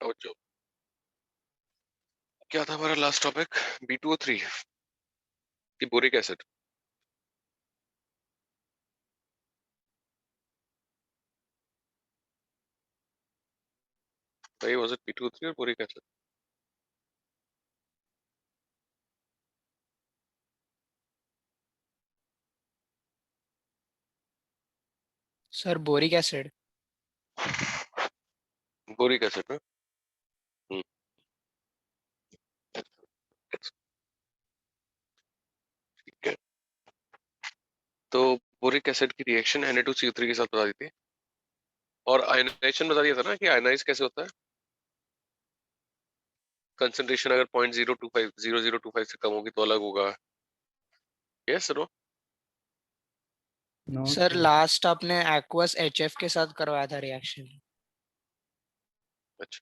और जो क्या था हमारा लास्ट टॉपिक, B2O3 की बोरिक एसिड। भाई वाज इट B2O3 और boric acid? Sir boric acid. Boric acid ना। हम्म, ठीक है। तो बोरिक एसिड की रिएक्शन Na2CO3 के साथ बता दी थी, और आयनाइजेशन बता दिया था ना कि आयनाइज कैसे होता है। कंसंट्रेशन अगर 0.025 से कम होगी तो अलग होगा। Yes no? सर लास्ट आपने एक्वस HF के साथ करवाया था रिएक्शन। अच्छा,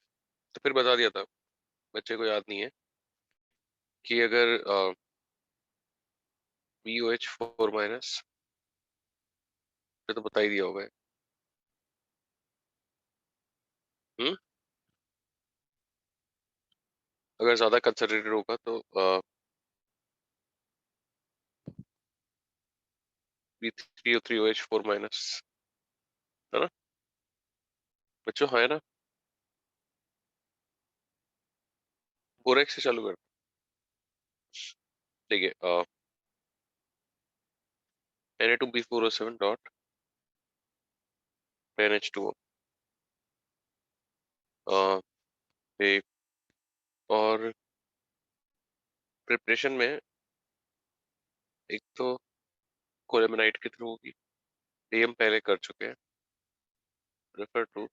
तो फिर बता दिया था, बच्चे को याद नहीं है कि अगर BOH4 माइनस, तो बता ही दिया होगा। हम्म, अगर ज्यादा कंसंट्रेटेड होगा तो B3O3OH4 माइनस, है ना बच्चों? है ना? बोरेक्स से चालू कर। ठीक है, Na2B4O7 डॉट NH2O। एक और प्रिपरेशन में एक तो कोलेमेनाइट के थ्रू होगी, ये हम पहले कर चुके हैं। Refer to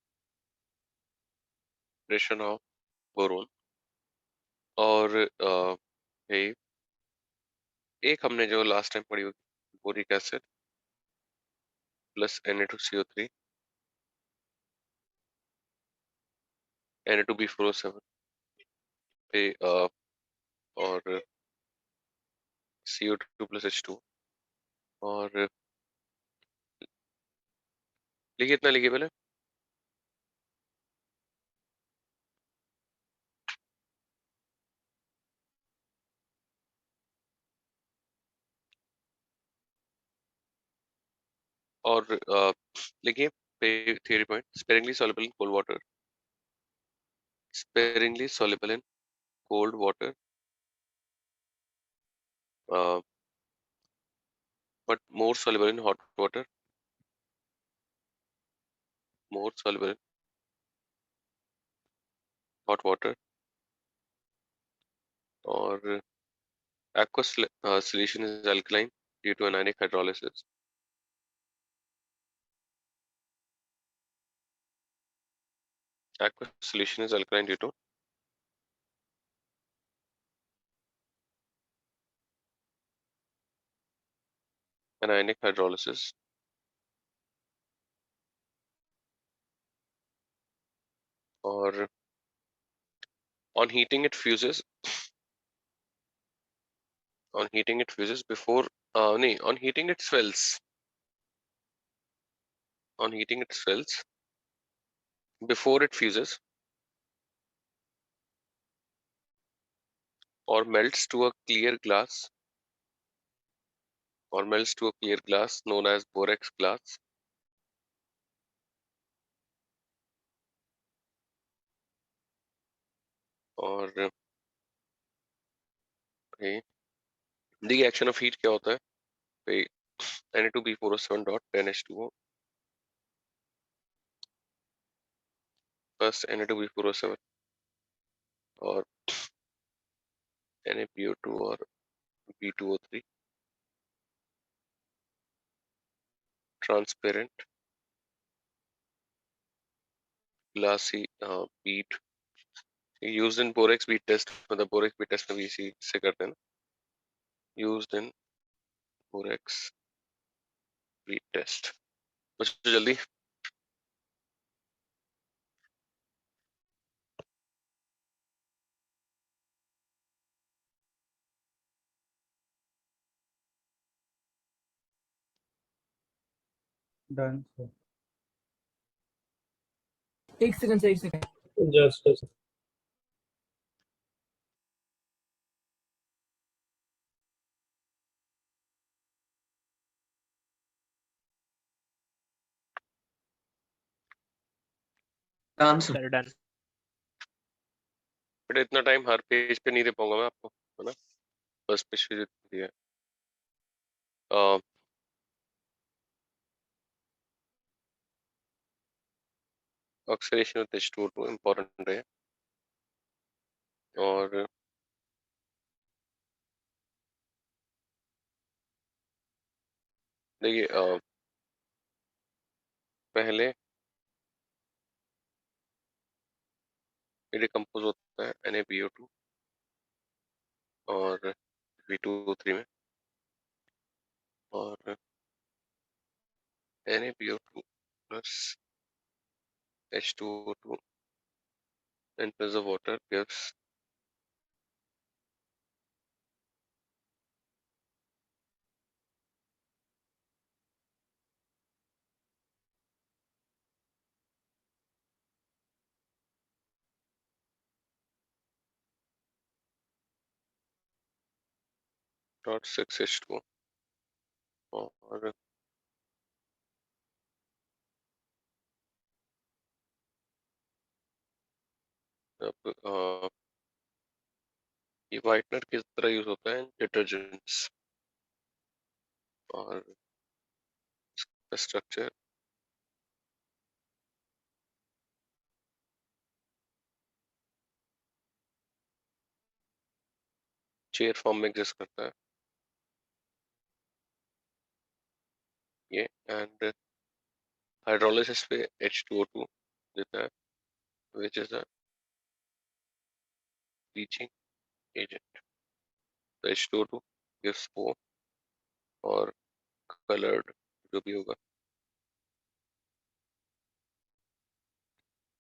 preparation of boron. और ये एक हमने जो लास्ट टाइम पढ़ी होगी, boric acid plus Na2CO3 Na2B4O7 पे और CO2 प्लस H2। और लिखिए, इतना लिखिए पहले। और लिखिए theory point, sparingly soluble in cold water, sparingly soluble in cold water, but more soluble in hot water, more soluble in hot water। और aqueous solution is alkaline due to anionic hydrolysis। Aqueous solution is alkaline due to anionic hydrolysis। और on heating it fuses, on heating it fuses before नहीं, on heating it swells, on heating it swells before it fuses, or melts to a clear glass known as borax glass. और भाई दी action of heat क्या होता है भाई? Na2B407.10H2O plus Na2B407 और NaPO2 और B2O3 transparent glassy bead used in borax bead test, मतलब borax bead test में भी इसी से करते हैं ना, used in borax bead test. बच्चों जल्दी। Done sir. एक सेकंड सर, एक second. Just done sir, done. But इतना टाइम हर पेज पे नहीं दे पाऊंगा मैं आपको, है ना? फर्स्ट पेज पे जितनी है ऑक्सीडेशन विद H2O2 इम्पोर्टेंट है। और देखिए पहले ये डिकम्पोज होता है NaPO2 और B2O3 में, और NaPO2 plus H2O2 in presence of water gives .6H2O। और अब ये वाइटनर किस तरह यूज होता है डिटर्जेंट्स, और स्ट्रक्चर चेयर फॉर्म में एग्जिस्ट करता है ये, एंड हाइड्रोलिसिस पे H2O2 देता है which is a bleaching agent। तो H2O2 gives O और colored जो भी होगा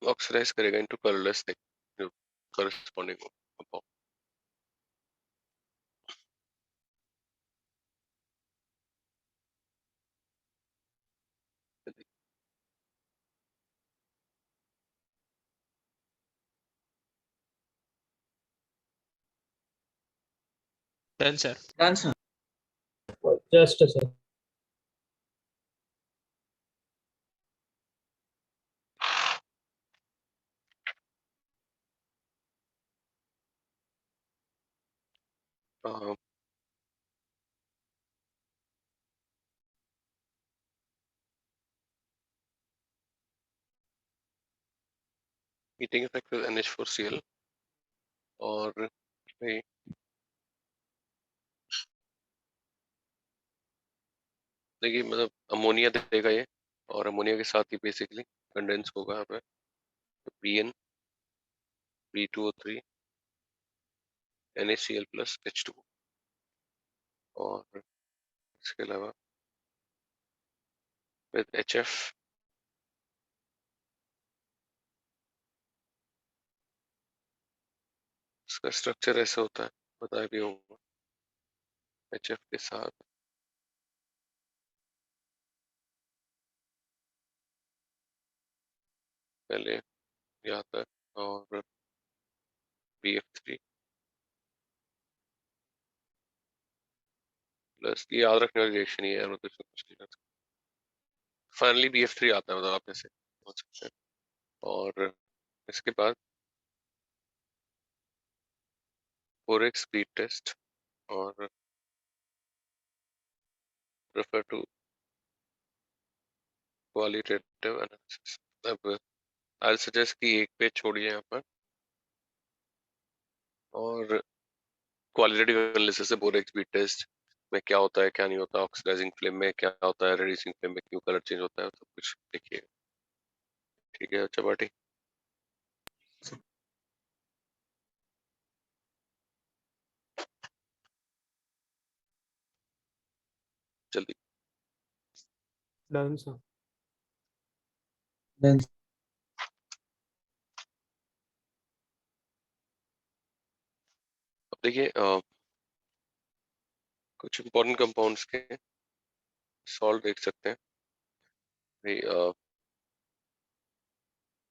ऑक्सीडाइज करेगा इनटू कलरलेस थिंग जो करस्पॉन्डिंग हो। Done sir. Done sir. Just sir. Heating effect with NH4Cl और भाई देखिए मतलब अमोनिया देगा ये, और अमोनिया के साथ ही बेसिकली कंडेंस होगा यहाँ पे PN B2O3 NaCl plus H2O। और इसके अलावा विद HF इसका स्ट्रक्चर ऐसा होता है, बताया भी होगा। HF के साथ पहले ये आता है और BF3 प्लस ये याद रखने वाली रिएक्शन ही है यार, मतलब इसमें कुछ नहीं करता। फाइनली BF3 आता है, मतलब आप ऐसे सोच सकते हैं। और इसके बाद 4x स्पीड टेस्ट और refer to qualitative analysis। अब I'll suggest कि एक पेज छोड़िए यहाँ पर और क्वालिटेटिव एनालिसिस से बोरेक्स स्पीड टेस्ट में क्या होता है क्या नहीं होता, ऑक्सीडाइजिंग फिल्म में क्या होता है, रेड्यूसिंग फिल्म में क्यों कलर चेंज होता है, सब कुछ देखिए। ठीक है चपाटी। जल्दी। Done, sir. Done. अब देखिए कुछ इंपॉर्टेंट कंपाउंड्स के सॉल्ट देख सकते हैं भाई।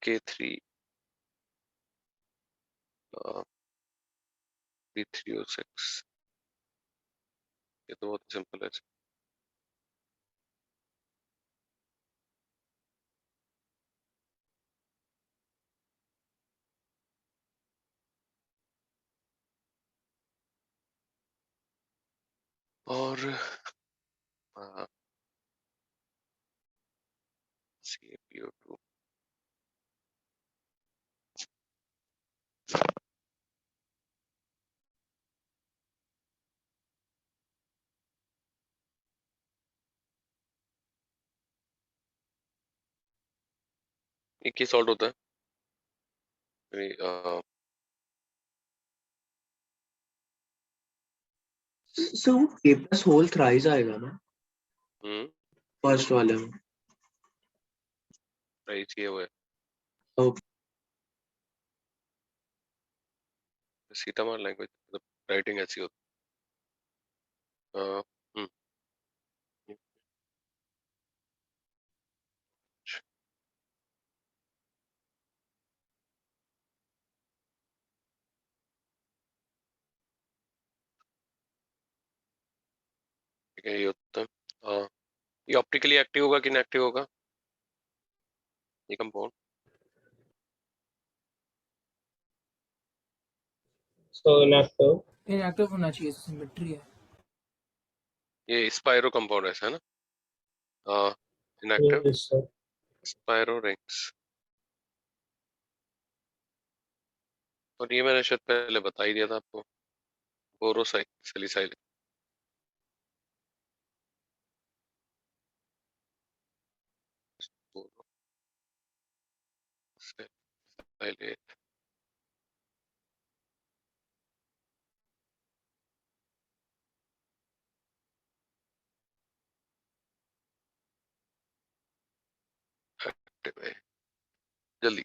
K3 B3O6, ये तो बहुत सिंपल है। और CaPO2 ये क्या सॉल्ट होता है भाई? So K plus whole thrice आएगा ना फर्स्ट वाले में? राइट ये वो है। Okay. सीतामार लैंग्वेज मतलब राइटिंग ऐसी होती है। ठीक है ये होता है। ये ऑप्टिकली एक्टिव होगा कि इनएक्टिव होगा ये कंपाउंड? So inactive. इनएक्टिव होना चाहिए, सिमेट्री है। ये स्पाइरो कंपाउंड है ना? Inactive Yes, sir. Spiro rings. और ये मैंने शायद पहले बता ही दिया था आपको, बोरोसैलिसाइलिक। बोरोसैलिसाइलेट। एक्टिव है जल्दी।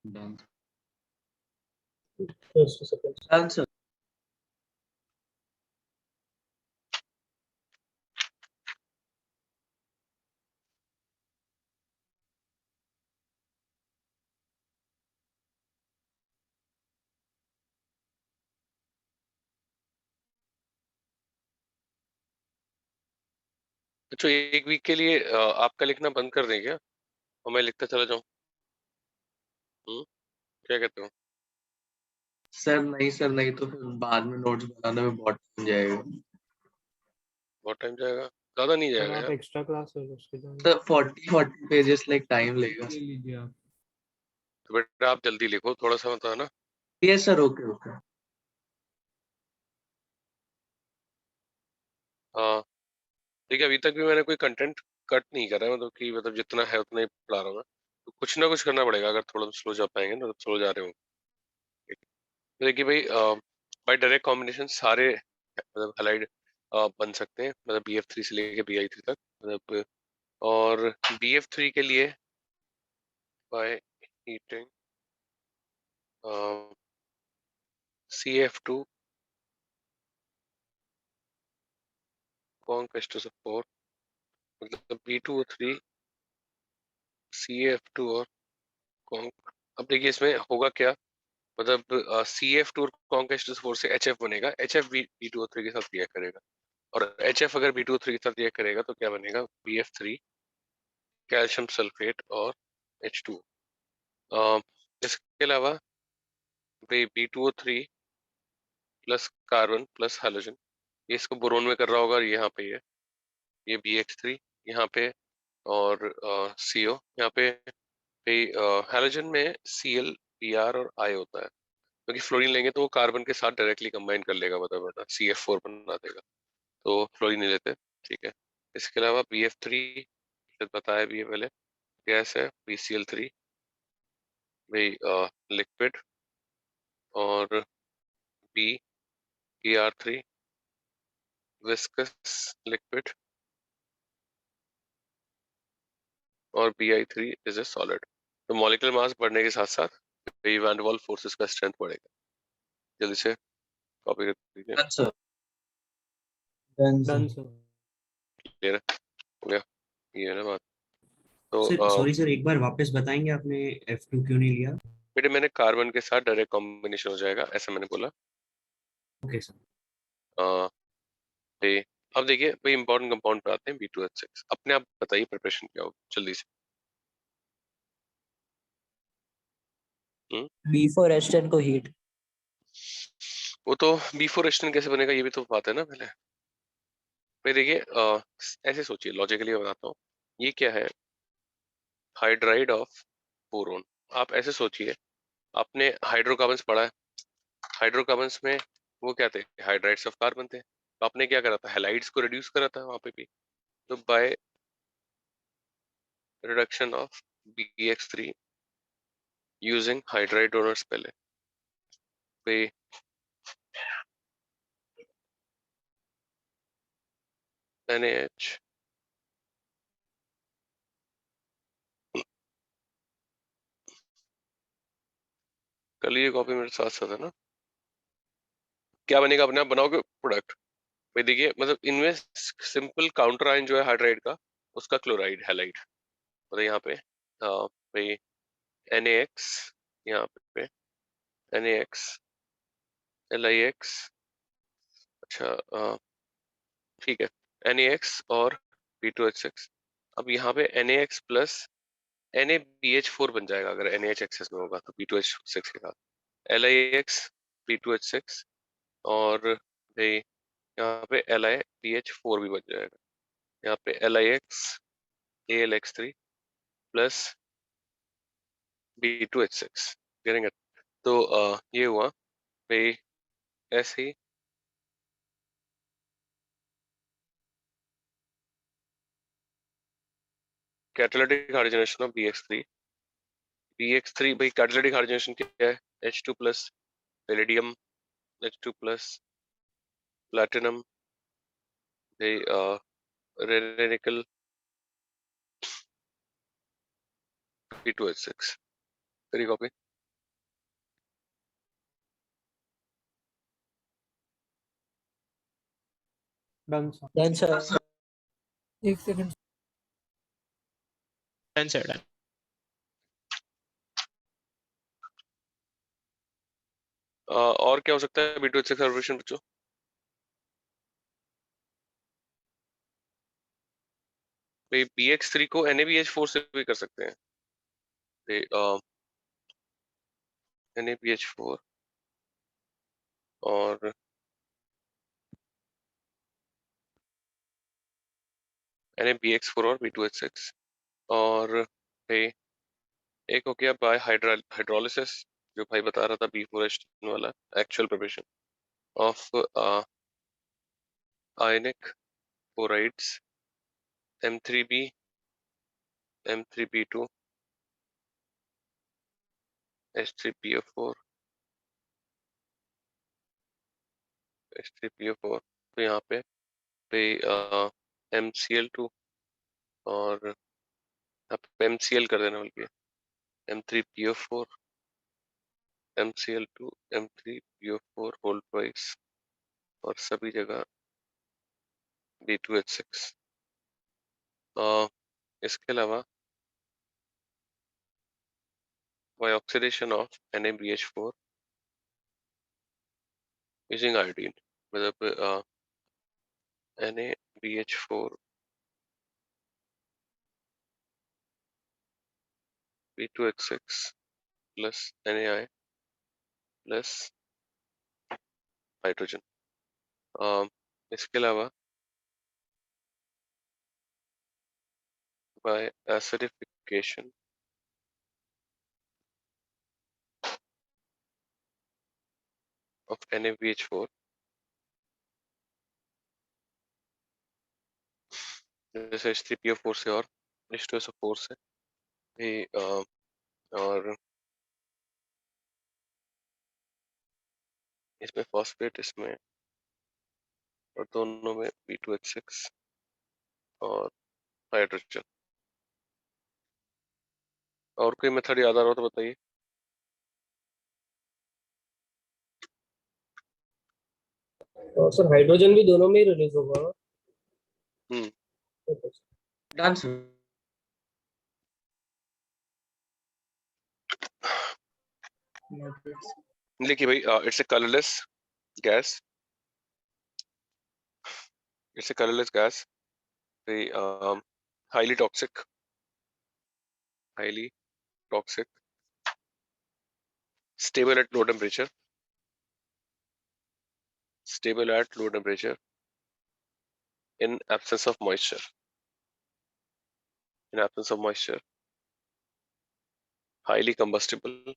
Done. Just a second. Done, sir. अच्छा एक वीक के लिए आपका लिखना बंद कर दें क्या और मैं लिखता चला जाऊं? क्या कहते हो? सर नहीं तो फिर बाद में नोट्स बनाने में बहुत टाइम जाएगा। बहुत टाइम जाएगा? ज्यादा नहीं सर जाएगा आप यार। एक्स्ट्रा क्लास है उसके लिए सर 40 पेजेस लाइक टाइम लेगा। ले लीजिए आप। तो बेटा आप जल्दी लिखो थोड़ा सा, मतलब है ना। Yes sir, okay okay. हाँ ठीक है, अभी तक भी मैंने कोई कंटेंट कट नहीं करा है, मतलब कि मतलब जितना है उतना ही पढ़ा रहा हूँ मैं। तो कुछ ना कुछ करना पड़ेगा, अगर थोड़ा स्लो जा पाएंगे ना, तो स्लो जा रहे हो। देखिए भाई, बाय डायरेक्ट कॉम्बिनेशन सारे मतलब हैलाइड बन सकते हैं, मतलब BF3 से लेके BI3 तक, मतलब। और BF3 के लिए बाय हीटिंग CF2 conc(H2SO4), मतलब B2O3 CF2 और conc। अब देखिए इसमें होगा क्या, मतलब CF2 और conc(H2SO4) से HF बनेगा, HF B2O3 के साथ रिएक्ट करेगा, और HF अगर B2O3 के साथ रिएक्ट करेगा तो क्या बनेगा, BF3 कैल्शियम सल्फेट और H2। इसके अलावा B2O3 plus carbon plus hydrogen, ये इसको बोरोन में कर रहा होगा, यहाँ पे ये BH3 यहाँ पे, और CO यहाँ पे। हाइड्रोजन में Cl Br और I होता है, क्योंकि फ्लोरीन लेंगे तो वो कार्बन के साथ डायरेक्टली कंबाइन कर लेगा, बता CF4 बना देगा, तो फ्लोरीन नहीं लेते। ठीक है, इसके अलावा BF3 बताया भी है पहले, गैस है, BCl3 भाई लिक्विड, और BR3 विस्कस लिक्विड, और BI3 इज ए सॉलिड। तो मॉलिक्यूलर मास बढ़ने के साथ साथ वैन डर वाल्स फोर्सेस का स्ट्रेंथ बढ़ेगा। जल्दी से कॉपी कर दीजिए। Done, sir. Done, sir. Done, sir. Clear हो गया, ये है ना बात। तो सर सॉरी सर, एक बार वापस बताएंगे, आपने F2 क्यों नहीं लिया? बेटे मैंने कार्बन के साथ डायरेक्ट कॉम्बिनेशन हो जाएगा ऐसा मैंने बोला। Okay sir. भाई अब देखिए भाई, इंपॉर्टेंट कंपाउंड पे आते हैं, B2H6। अपने आप बताइए प्रिपरेशन क्या होगी जल्दी से। B4H10 को हीट। वो तो B4H10 कैसे बनेगा, ये भी तो बात है ना पहले। भाई देखिए ऐसे सोचिए, लॉजिकली बताता हूँ, ये क्या है, हाइड्राइड ऑफ बोरोन। आप ऐसे सोचिए, आपने हाइड्रोकार्बन्स पढ़ा है, हाइड्रोकार्बन्स में वो क्या थे, हाइड्राइड्स ऑफ कार्बन थे, तो आपने क्या करा था, हैलाइड्स को रिड्यूस करा था वहां पे भी, तो by reduction of BX3 using hydride donors पहले पे, NaH कर लीजिए कॉपी, मेरे साथ साथ है ना। क्या बनेगा, अपने आप बनाओगे प्रोडक्ट। भाई देखिए मतलब इनमें सिंपल काउंटर आयन जो है हाइड्राइड का, उसका क्लोराइड हैलाइड, मतलब यहाँ पे भाई NaX, यहाँ पे NaX LiX, अच्छा ठीक है, NaX और B2H6। अब यहाँ पे NaX प्लस NaBH4 बन जाएगा, अगर NaH एक्सेस में होगा तो B2H6 के साथ LiX B2H6, और भाई यहाँ पे LiBH4 भी बन जाएगा, यहाँ पे LiX AlX3 प्लस B2H6 करेंगे। तो ये हुआ भाई, ऐसे ही कैटालिटिक हाइड्रोजनेशन ऑफ BX3 भाई, कैटालिटिक हाइड्रोजनेशन क्या है, H2 plus palladium, H2 plus platinum, भाई निकल B2H6 करी copy. Done, sir. Done sir. एक सेकंड। Done sir, done. और क्या हो सकता है B2H6 सॉल्यूशन बच्चों, भाई BX3 को NaBH4 से भी कर सकते हैं, भाई NaBH4 और NaBX4 और B2H6, और भाई एक हो गया बाय हाइड्रोलिसिस, जो भाई बता रहा था B4H10 वाला, actual preparation of ionic borides M3B M3B2 H3PO4 H3PO4, तो यहाँ पे MCl2 और आप MCl कर देना, बल्कि M3PO4 MCl2 M3PO4 whole twice और सभी जगह B2H6। इसके अलावा by oxidation of NaBH4 using iodine, मतलब NaBH4 B2H6 plus NaI plus hydrogen. इसके अलावा by acidification of NaBH4, जैसे H3PO4 से और H2SO4 से भी, और इसमें फॉस्फेट, इसमें और दोनों में B2H6 और हाइड्रोजन। और कोई मेथड याद आ रहा हो तो बताइए। सर हाइड्रोजन भी दोनों में ही रिलीज होगा ना? Done sir. देखिए भाई, it's a colourless gas, it's a colourless gas, highly toxic, stable at low temperature, in absence of moisture, highly combustible,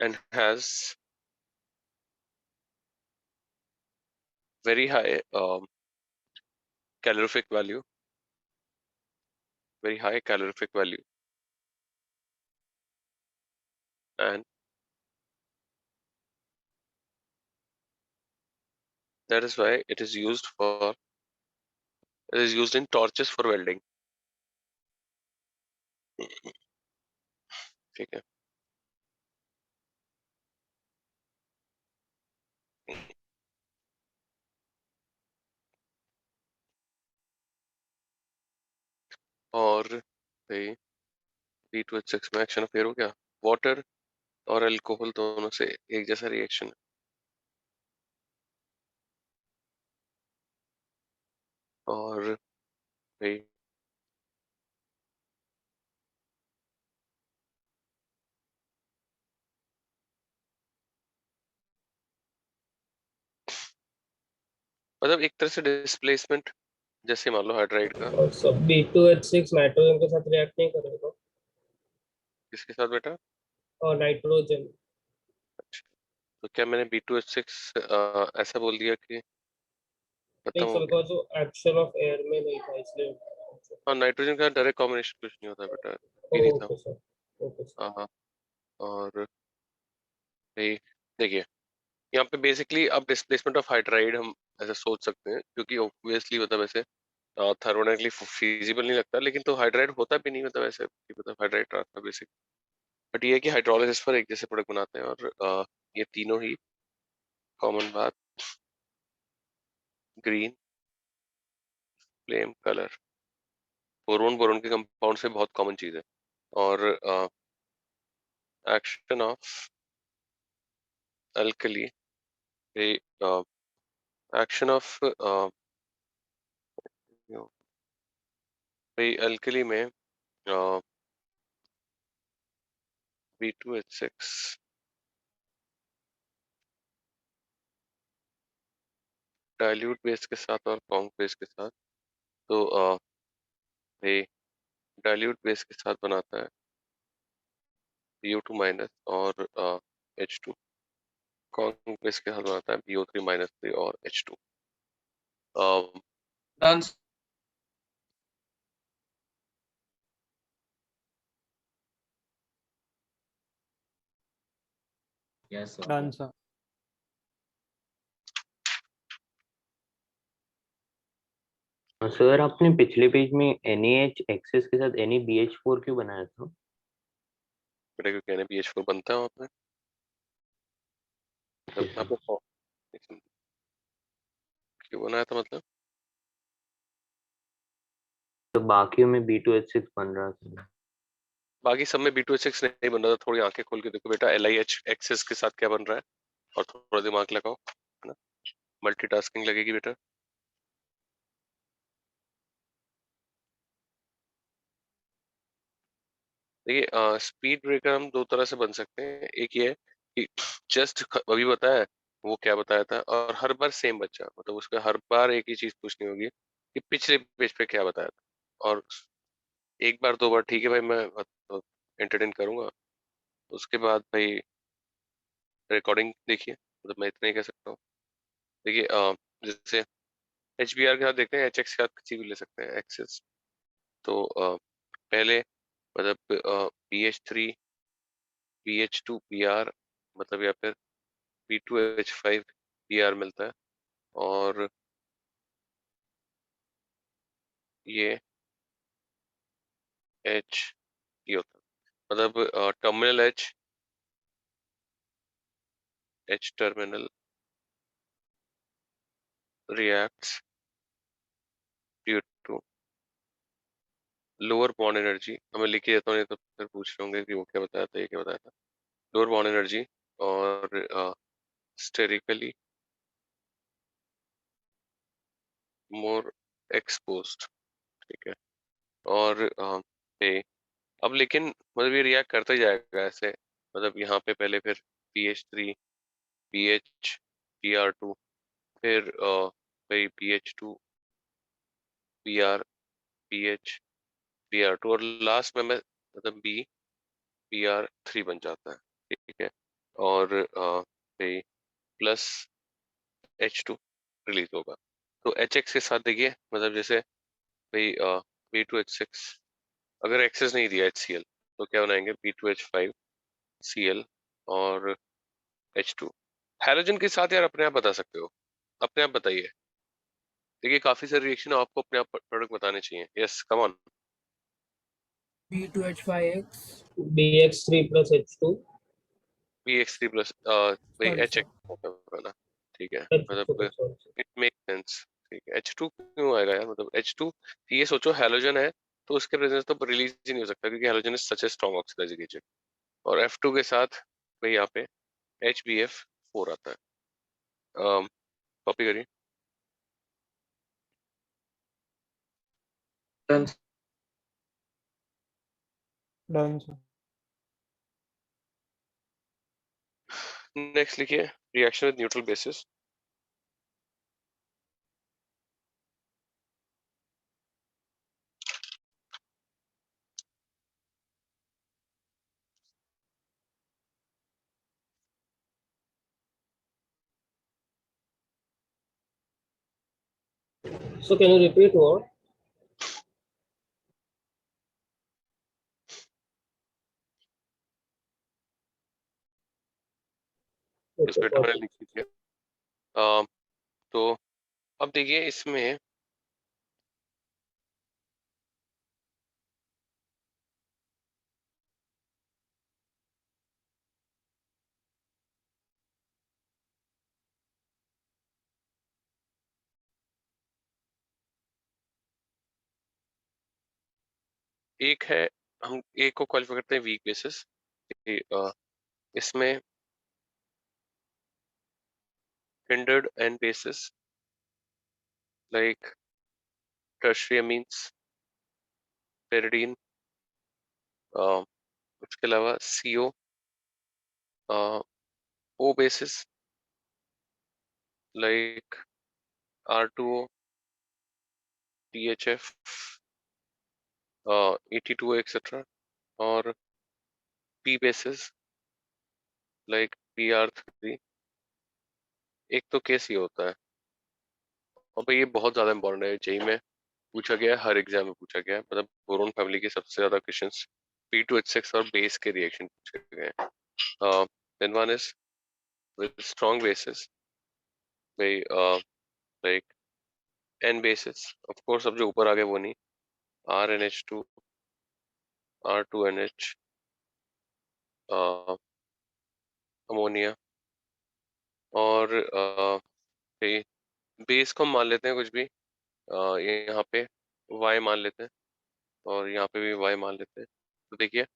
and has very high calorific value, and that is why it is used in torches for welding। ठीक है, और भाई B2H6 में action of air हो गया, water और alcohol दोनों से एक जैसा रिएक्शन, और भाई मतलब एक तरह से डिस्प्लेसमेंट, जैसे मान लो हाइड्राइड का। और सब B2H6 नाइट्रोजन के साथ रिएक्ट नहीं करेगा? किसके साथ बेटा? और नाइट्रोजन। तो क्या मैंने B2H6 ऐसा बोल दिया कि खत्म नहीं हो सर, गया? जो एक्शन ऑफ एयर में नहीं था इसलिए। हाँ, नाइट्रोजन का डायरेक्ट कॉम्बिनेशन कुछ नहीं होता बेटा, ये नहीं था। Okay sir, okay sir. हाँ, और भाई देखिए, यहाँ पे बेसिकली अब डिस्प्लेसमेंट ऑफ हाइड्राइड हम ऐसा सोच सकते हैं, क्योंकि ऑब्वियसली मतलब ऐसे थर्मोडायनेमिकली फिजिबल नहीं लगता, लेकिन तो हाइड्राइड होता भी नहीं, मतलब ऐसे कि मतलब हाइड्राइड था बेसिक। बट ये है कि हाइड्रोलाइसिस पर एक जैसे प्रोडक्ट बनाते हैं, और ये तीनों ही कॉमन बात, ग्रीन फ्लेम कलर, बोरोन के कंपाउंड से बहुत कॉमन चीज है। और action of alkali, action of alkali में B2H6 डाइल्यूट बेस के साथ और कॉन्क बेस के साथ, तो भाई डाइल्यूट बेस के साथ बनाता है BO2 माइनस और H2, कॉन्क बेस के साथ बनाता है BO3 माइनस 3 और H2। Done. Yes, sir. Done, sir. Sir आपने पिछले पेज में NaH एक्सेस के साथ NaBH4 क्यों बनाया था? बेटा क्योंकि NaBH4 बनता है वहाँ पे, मतलब आपको क्यों बनाया था मतलब? तो बाकियों में B2H6 बन रहा था। बाकी सब में B2H6 नहीं बन रहा था। थोड़ी आंखें खोल के देखो बेटा, LiH एक्सेस के साथ क्या बन रहा है, और थोड़ा दिमाग लगाओ, है ना, मल्टीटास्किंग लगेगी बेटा। देखिए स्पीड ब्रेकर हम दो तरह से बन सकते हैं। एक ये है कि जस्ट अभी बताया वो क्या बताया था, और हर बार सेम बच्चा, मतलब उसका हर बार एक ही चीज पूछनी होगी कि पिछले पेज पे क्या बताया था। और एक बार दो बार ठीक है भाई, मैं एंटरटेन करूंगा, उसके बाद भाई रिकॉर्डिंग देखिए, मतलब मैं इतना ही कह सकता हूँ। देखिए जैसे HBR के साथ देखते हैं, HX के साथ किसी भी ले सकते हैं एक्सेस। तो पहले मतलब BH3 BH2 PR, मतलब या फिर B2H5 PR मिलता है, और ये H ये होता है, मतलब terminal H terminal reacts due to lower bond energy. हमें लिख के देता हूँ, नहीं तो फिर पूछ रहे होंगे कि वो क्या बताया था, ये क्या बताया था। लोअर बॉन्ड एनर्जी और स्टेरिकली मोर एक्सपोज्ड, ठीक है। और ये अब लेकिन मतलब ये रिएक्ट करता ही जाएगा ऐसे, मतलब यहाँ पे पहले फिर BH3 BH PR2, फिर भाई BH2 PR BH PR2, और लास्ट में मैं मतलब PR3 बन जाता है, ठीक है। और भाई प्लस H2 रिलीज होगा। तो HX के साथ देखिए, मतलब जैसे भाई B2H6, अगर एक्सेस नहीं दिया HCl तो क्या बनाएंगे, B2H5 Cl और H2। हैलोजन के साथ यार अपने आप बता सकते हो, अपने आप बताइए। देखिए काफी सारे रिएक्शन आपको अपने आप प्रोडक्ट बताने चाहिए। Yes come on. B2H5X. BX3 plus H2. BX3 plus भाई Sorry, HX sir. होगा ना, ठीक है, H2 मतलब sorry. इट मेक सेंस, ठीक है। H2 क्यों आएगा यार, मतलब H2 ये सोचो हैलोजन है तो उसके प्रेजेंस तो रिलीज ही नहीं हो सकता, क्योंकि halogen is such a strong oxidising agent. और F2 के साथ भाई यहाँ पे HBF4 आता है। कॉपी करिए। Done. Done, sir. नेक्स्ट लिखिए reaction with neutral basis. So can you repeat what? इस Okay, बेटा got मैंने it. लिख दिया। अ, तो अब देखिए इसमें एक है, हम एक को क्वालिफाई करते हैं वीक बेसिस। इसमें hindered and bases like tertiary amines, pyridine, उसके अलावा CO, O bases like R2O, THF, ET2 etc. और P bases like PR3। एक तो केस ये होता है, और भाई ये बहुत ज्यादा इंपॉर्टेंट है, जेई में पूछा गया है, हर एग्जाम में पूछा गया है, मतलब बोरोन फैमिली के सबसे ज्यादा क्वेश्चंस P2H6 और बेस के रिएक्शन पूछे गए हैं। Then one is with strong bases by like n bases. Of course अब जो ऊपर आ गए वो नहीं, RNH2 R2NH अमोनिया और बेस को हम मान लेते हैं कुछ भी, यहाँ पे Y मान लेते हैं और यहाँ पे भी Y मान लेते हैं। तो देखिए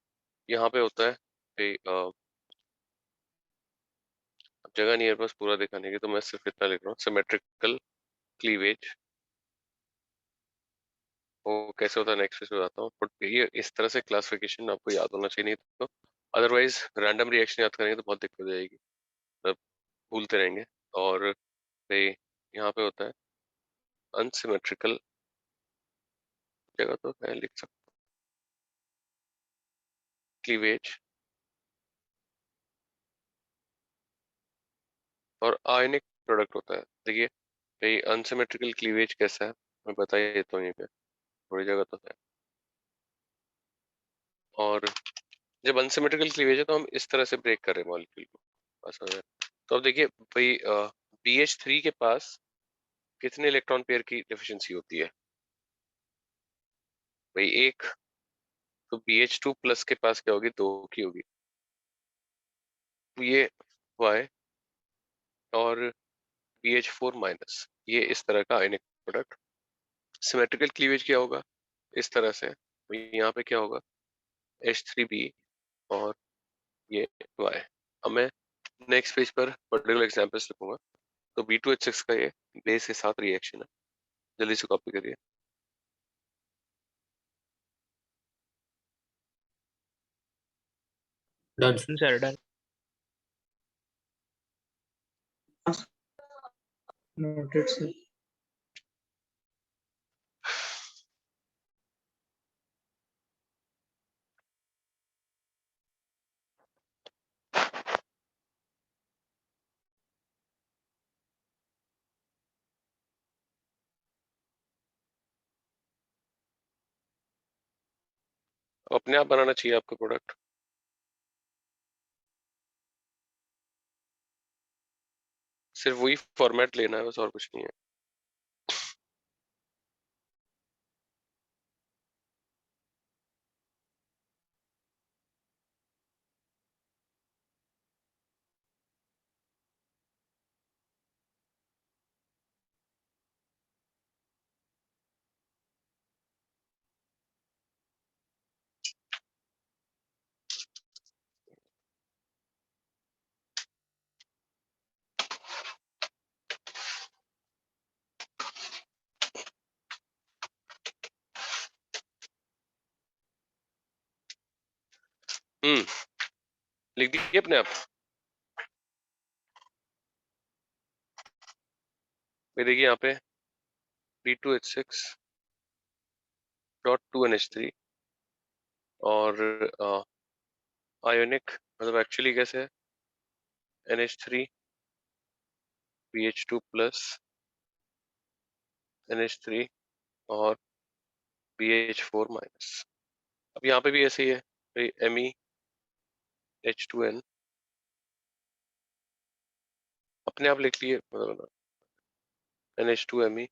यहाँ पे होता है भाई जगह नहीं है बस पूरा दिखाने की, तो मैं सिर्फ इतना लिख रहा हूँ, सिमेट्रिकल क्लीवेज। वो कैसे होता है नेक्स्ट पे बताता हूँ, बट ये इस तरह से क्लासिफिकेशन आपको याद होना चाहिए, नहीं तो अदरवाइज रैंडम रिएक्शन याद करेंगे तो बहुत दिक्कत हो जाएगी, मतलब भूलते रहेंगे। और भाई यहाँ पे होता है अनसिमेट्रिकल, जगह तो है लिख सकते क्लीवेज, और आयनिक प्रोडक्ट होता है। देखिए भाई अनसिमेट्रिकल क्लीवेज कैसा है मैं बता ही देता हूँ, ये पे थोड़ी जगह तो है। और जब अनसिमेट्रिकल क्लीवेज है तो हम इस तरह से ब्रेक कर रहे हैं मॉलिक्यूल को, बस हो जाए। तो अब देखिए भाई BH3 के पास कितने इलेक्ट्रॉन पेयर की डेफिशिएंसी होती है भाई? एक। तो BH2 प्लस के पास क्या होगी? 2 की होगी। तो ये Y और BH4 माइनस, ये इस तरह का आयनिक प्रोडक्ट। सिमेट्रिकल क्लीवेज क्या होगा? इस तरह से यहाँ पे क्या होगा? H3B और ये Y। अब मैं नेक्स्ट पेज पर पर्टिकुलर एग्जांपल्स लिखूंगा। तो B2H6 का ये बेस के साथ रिएक्शन है, जल्दी से कॉपी करिए। Done sir done. Noted, sir. अपने आप बनाना चाहिए आपका प्रोडक्ट। सिर्फ वही फॉर्मेट लेना है बस, और कुछ नहीं है। लिख दीजिए अपने आप। ये देखिए यहाँ पे B2H6.2NH3 और आयोनिक, मतलब एक्चुअली कैसे है? NH3 BH2 प्लस NH3 और BH4 माइनस। अब यहाँ पे भी ऐसे ही है, MEH2N अपने आप लिख लिए, मतलब NH2Me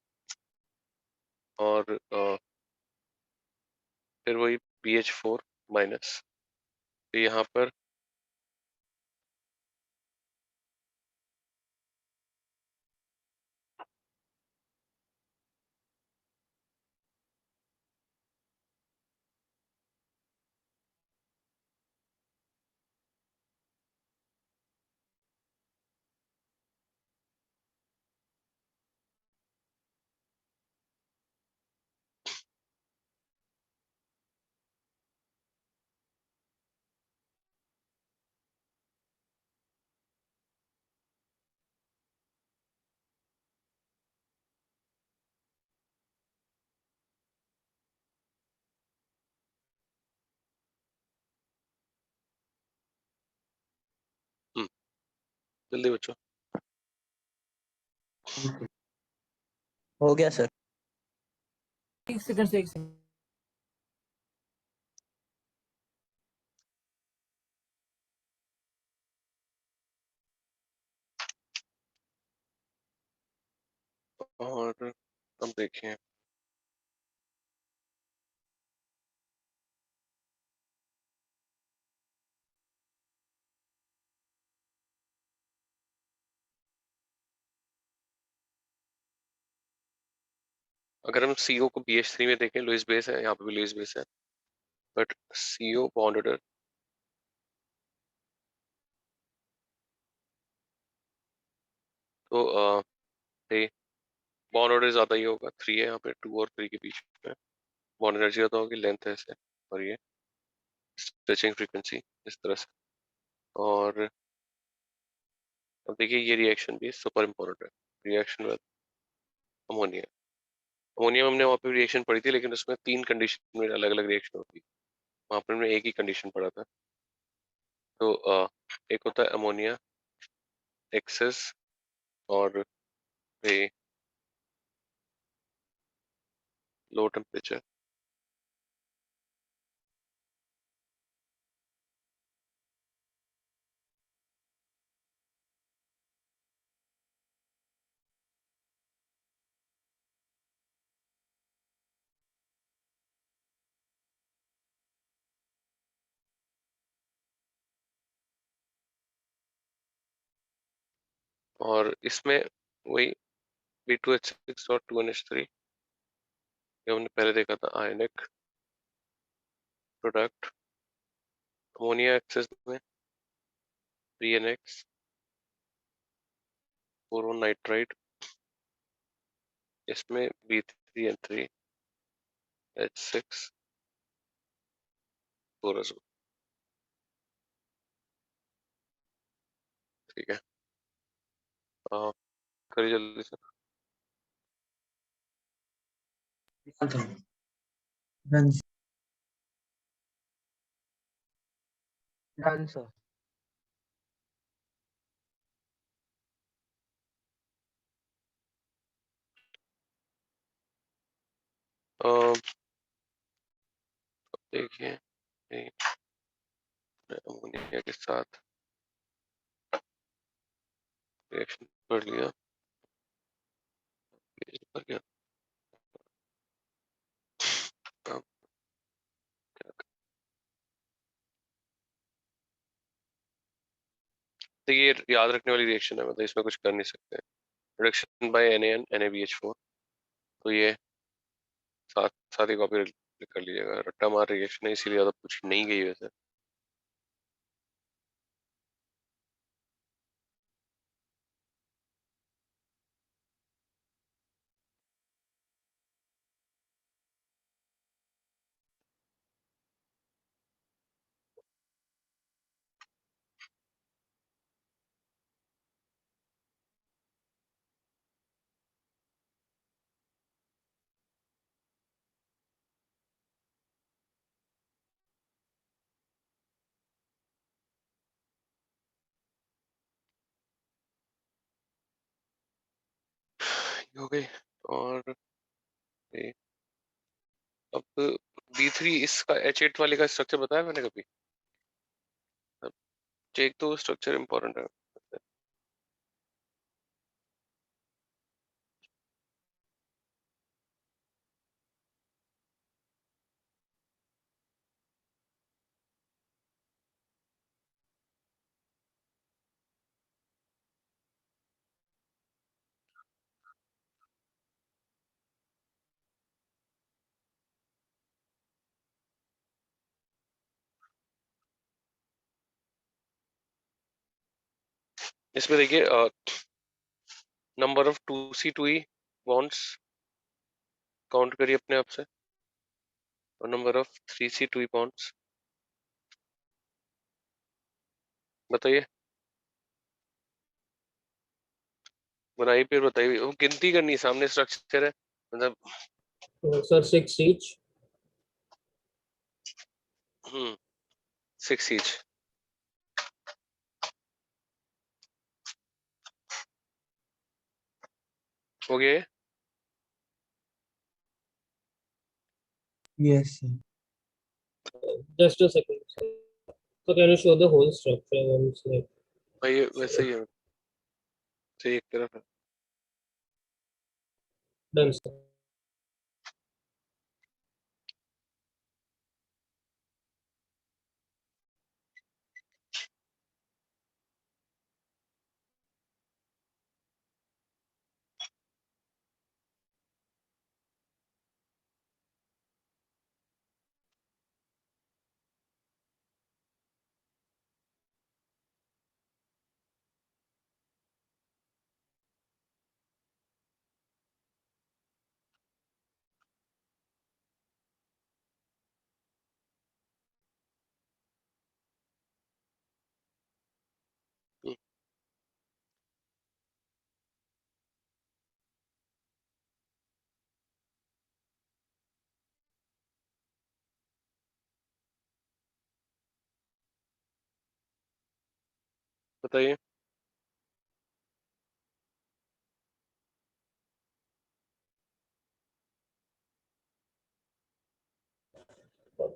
और फिर वही BH4 माइनस। तो यहाँ पर जल्दी बच्चों। हो गया सर। एक सेकंड से एक सेकंड। और अब देखिए अगर हम CO को BH3 में देखें, लुईस बेस है, यहाँ पे भी लुईस बेस है, बट CO बॉन्ड ऑर्डर तो बॉन्ड ऑर्डर ज्यादा ही होगा, 3 है यहाँ पे, 2 और 3 के बीच में बॉन्ड एनर्जी ज्यादा होगी, लेंथ है ऐसे, और ये स्ट्रेचिंग फ्रीक्वेंसी इस तरह से। और अब देखिए ये रिएक्शन भी सुपर इम्पोर्टेंट है, रिएक्शन विद अमोनिया। अमोनिया में हमने वहाँ पे रिएक्शन पढ़ी थी, लेकिन उसमें 3 कंडीशन में अलग अलग रिएक्शन होती है, वहाँ पर हमने एक ही कंडीशन पढ़ा था। तो एक होता है अमोनिया एक्सेस और लो टेम्परेचर। और इसमें वही B2H6 और 2NH3 जो हमने पहले देखा था, आयनिक प्रोडक्ट। अमोनिया एक्सेस में 3NX, बोरोन नाइट्राइड, इसमें B3N3, H6, बोराजोल। ठीक है, करिए जल्दी से। Done sir. देखिए ये अमोनिया के साथ रिएक्शन कर लिया, ये कर गया। अब क्या करें? तो ये याद रखने वाली रिएक्शन है, मतलब इसमें कुछ कर नहीं सकते। रिडक्शन बाय NaN NaBH4, तो ये साथ साथ ही कॉपी कर लीजिएगा, रट्टा मार रिएक्शन है इसीलिए ज्यादा पूछी नहीं गई वैसे। ये हो गई। और ये अब B3 इसका H8 वाले का स्ट्रक्चर बताया मैंने कभी? एक तो स्ट्रक्चर इम्पोर्टेंट है। इसमें देखिए number of 2C2E bonds count करिए अपने आप से, और नंबर ऑफ 3C2E बॉन्ड्स बताइए, बनाइए फिर बताइए। वो गिनती करनी है, सामने स्ट्रक्चर है मतलब। Sir 6 each। 6 ईच। हो गया? Yes Just a second, sir. So can you show the whole structure once? Like, भाई ये वैसे ही है, सही एक तरफ है। Done, sir. हम्म, बताइए।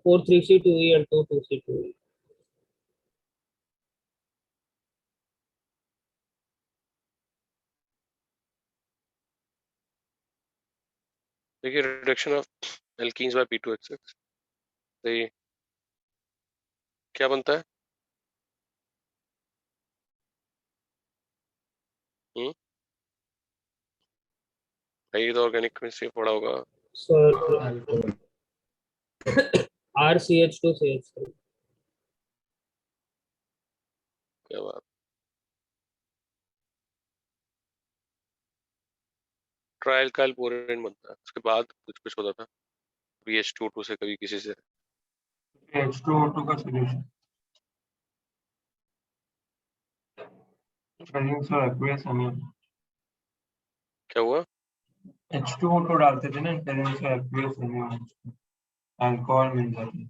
Four 3C2E and two 2C2E. देखिए reduction of alkenes bye P2H6, तो ये क्या बनता है? हम्म, भाई तो ऑर्गेनिक केमिस्ट्री पढ़ा होगा। Sir, alcohol. RCH2CH3. क्या बात, ट्रायल काइल बोरेन बनता है, उसके बाद कुछ कुछ होता था BH22 से, कभी किसी से। H2O2 का solution. Presence of aqueous anion. क्या हुआ? H2O2 डालते थे ना, presence of aqueous anion. Alcohol मिल जाती है।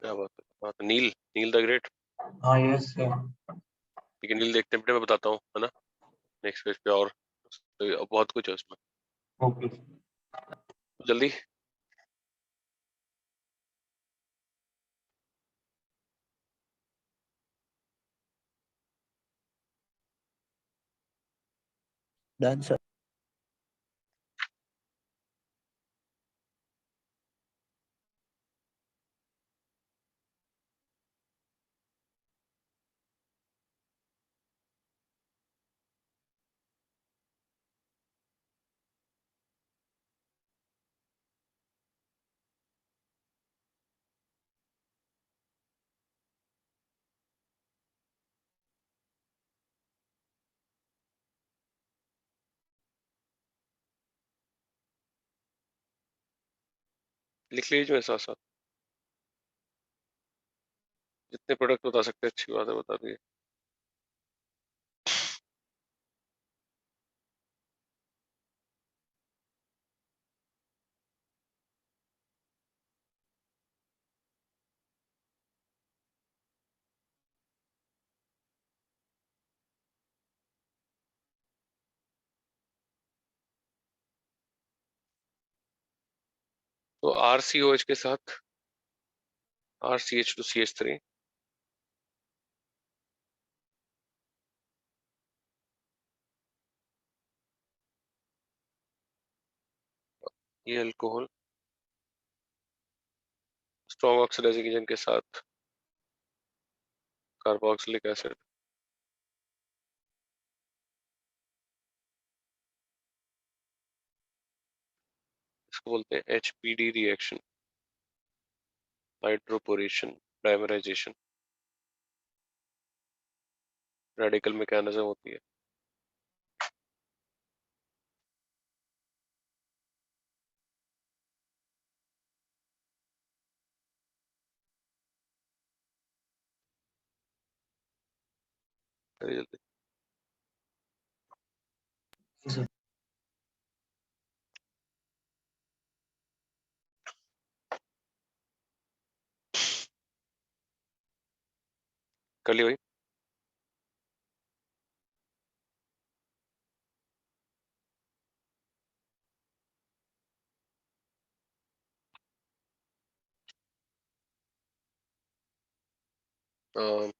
क्या बात है, हाँ, तो नील, नील द ग्रेट। हाँ यस सर। ठीक है, नील देखते हैं बेटा, मैं बताता हूँ, है ना, नेक्स्ट पेज पे। और तो बहुत कुछ है उसमें, ओके। जल्दी। Done sir. लिख लीजिए मेरे साथ साथ, जितने प्रोडक्ट बता सकते हैं अच्छी बात है, बता दिए। तो RCOH के साथ RCH2CH3, ये अल्कोहल स्ट्रॉन्ग ऑक्सीडाइजिंग एजेंट के साथ कार्बोक्सिलिक एसिड, इसको बोलते हैं HPD reaction, hydroboration, प्राइमराइजेशन, radical mechanism होती है। जल्दी जल्दी। कर ली भाई। अम,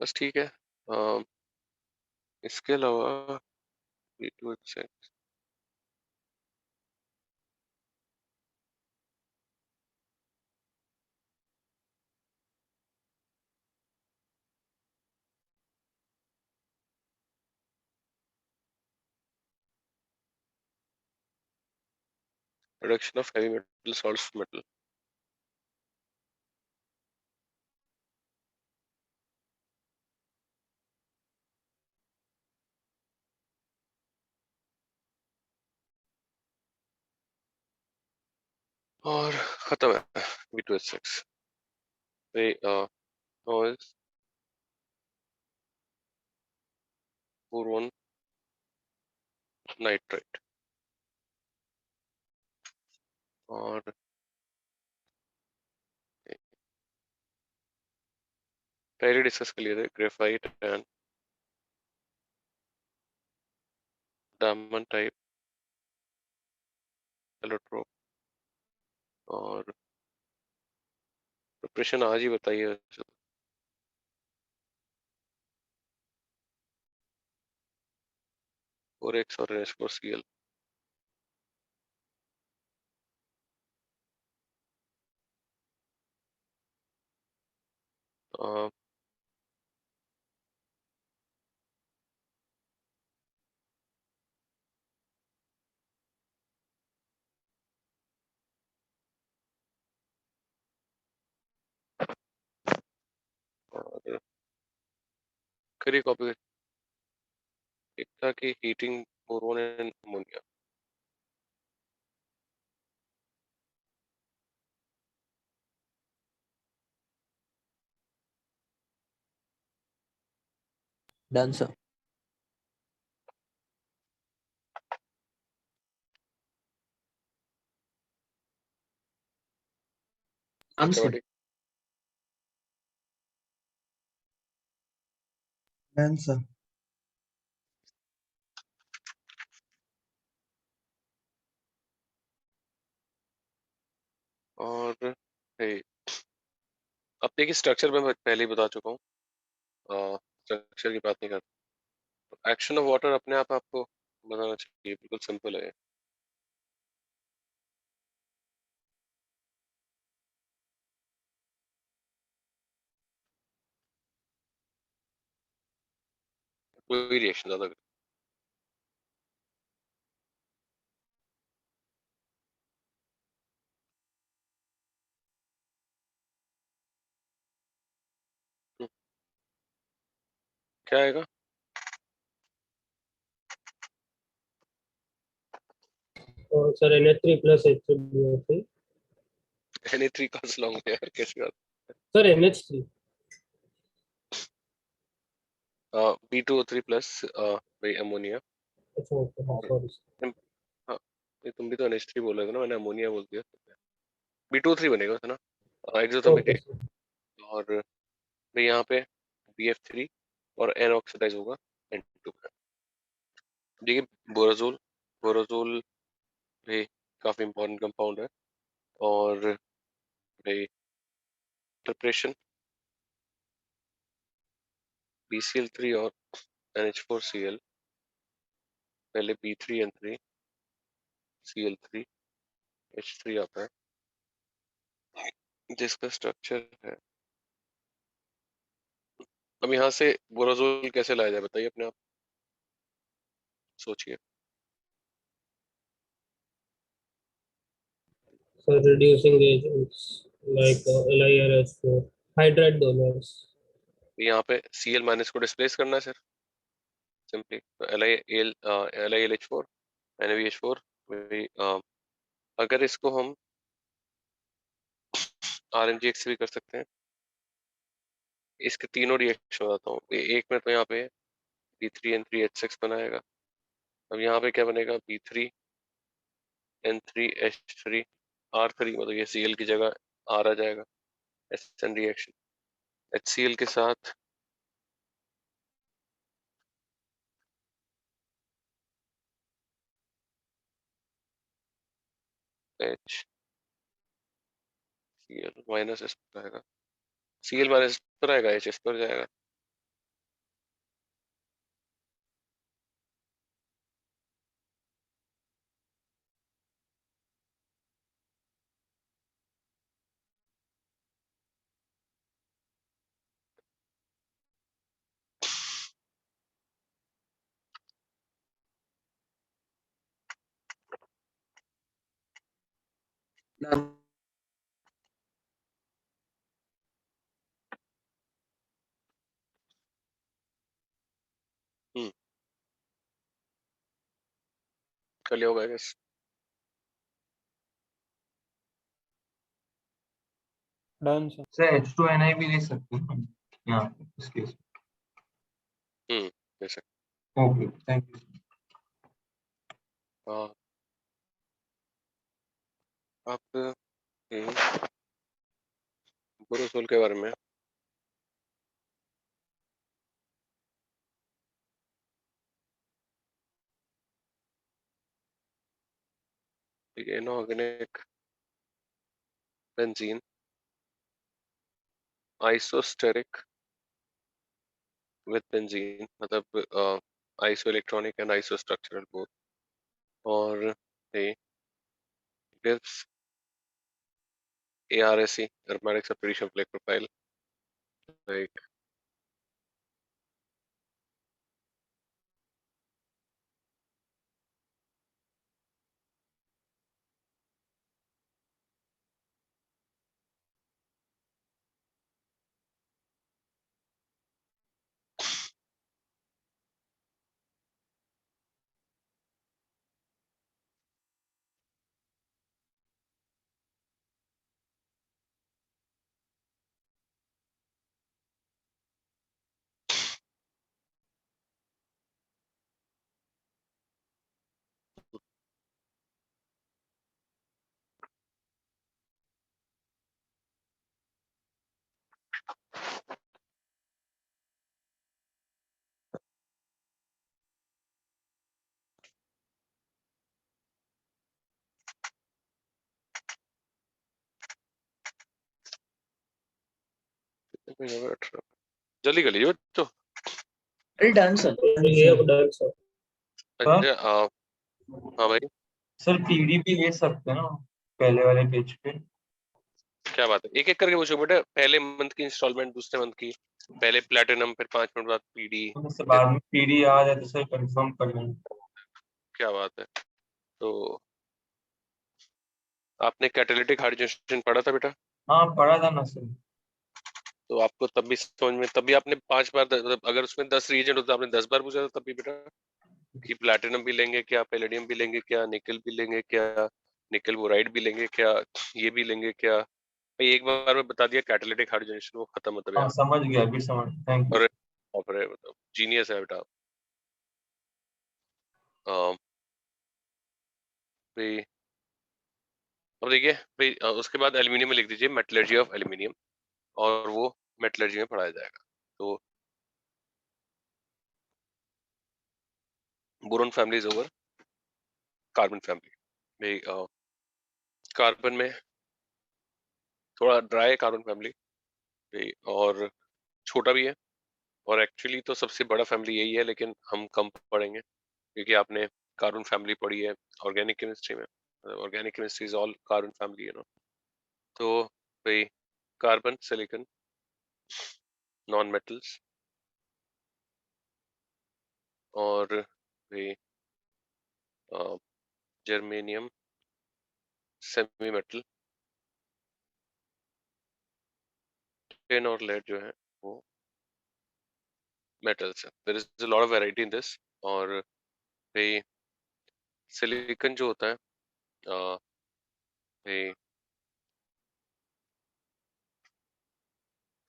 बस ठीक है। इसके अलावा B2H6 reduction of heavy metal salts to metal. और खत्म है B2H6 पे noise 4-1 nitrate और पहले डिस्कस कर लिए थे graphite and diamond type allotrope और प्रिपरेशन आज ही बताइए 4X और NH4Cl और करिए कॉपी एक था कि heating boron and ammonia Done, sir. Answer. Systematic Done, sir. और अब देखिए स्ट्रक्चर में मैं पहले ही बता चुका हूँ स्ट्रक्चर की बात नहीं करता एक्शन ऑफ वाटर अपने आप आपको बताना चाहिए बिल्कुल सिंपल है कोई रिएक्शन ज्यादा क्या आएगा और sir NH3 plus H3BO3 Na3 का लॉन्ग है यार कैसे बात सर NH3 B2O3 प्लस भाई अमोनिया अच्छा ओके हाँ सॉरी हाँ ये तुम भी तो NH3 बोल रहे थे ना मैंने अमोनिया बोल दिया B2O3 बनेगा है ना एक्सोथर्मिक ओके है और भाई यहाँ पे BF3 और N ऑक्सीडाइज होगा N2 पे देखिए बोराजोल बोराजोल भी काफी इंपॉर्टेंट कंपाउंड है और भाई प्रिपरेशन BCl3 और NH4Cl पहले B3N3 Cl3 H3 आता है जिसका स्ट्रक्चर है अब यहाँ से बोराजोल कैसे लाया जाए बताइए अपने आप सोचिए sir reducing agents like LiRH4 hydride donors यहाँ पे Cl माइनस को डिस्प्लेस करना है सर सिंपली LiLH4 NaBH4 अगर इसको हम RMGX से भी कर सकते हैं इसके तीनों रिएक्शन बताता हूँ एक में तो यहाँ पे B3N3H6 बनाएगा अब यहाँ पे क्या बनेगा B3N3H3 R3 मतलब ये Cl की जगह R आ जाएगा SN रिएक्शन HCl के साथ HCl माइनस इस पर आएगा Cl माइनस इस पर आएगा H इस पर जाएगा Done. कर लिया होगा I guess. Done, sir. Sir H2NI भी ले सकते हैं यहाँ पे इस केस जैसे ओके थैंक यू आप बोरोसोल के बारे में इनऑर्गेनिक बेंजीन आइसोस्टेरिक with benzene मतलब isoelectronic and isostructural both और they gives ARSE aromatic separation flake profile like जल्दी कर लीजिए तो Well done, sir. Yeah, done, sir. अच्छा हाँ भाई सर पीडी भी ले सकते हैं ना पहले वाले पेज पे क्या बात है एक एक करके पूछो बेटा पहले मंथ की इंस्टॉलमेंट दूसरे मंथ की पहले प्लैटिनम फिर 5 मिनट बाद पीडी उससे बाद में पीडी आ जाए तो सर कंफर्म कर लेंगे क्या बात है तो आपने कैटालिटिक हाइड्रोजनेशन पढ़ा था बेटा हाँ पढ़ा था ना सर तो आपको तब भी समझ में तब भी आपने 5 बार मतलब अगर उसमें 10 रीजेंट होता आपने 10 बार पूछा था तब भी बेटा कि प्लैटिनम भी लेंगे क्या पैलेडियम भी लेंगे क्या निकल भी लेंगे क्या निकल बोराइड भी लेंगे क्या ये भी लेंगे क्या भाई एक बार में बता दिया कैटालिटिक हाइड्रोजनेशन वो खत्म मतलब हाँ यहाँ समझ गया अभी समझ थैंक यू और मतलब जीनियस है बेटा भाई अब देखिए भाई उसके बाद एल्यूमिनियम में लिख दीजिए मेटलर्जी ऑफ एल्यूमिनियम और वो मेटलर्जी में पढ़ाया जाएगा तो boron family is over carbon family भाई कार्बन में थोड़ा ड्राई है कार्बन फैमिली भाई और छोटा भी है और एक्चुअली तो सबसे बड़ा फैमिली यही है लेकिन हम कम पढ़ेंगे क्योंकि आपने कार्बन फैमिली पढ़ी है ऑर्गेनिक केमिस्ट्री में organic chemistry is all carbon family you know तो भाई कार्बन सिलिकॉन नॉन मेटल्स और भाई जर्मेनियम सेमी मेटल टिन और लेड जो है वो मेटल्स है there is a lot of variety in this और भाई सिलिकॉन जो होता है भाई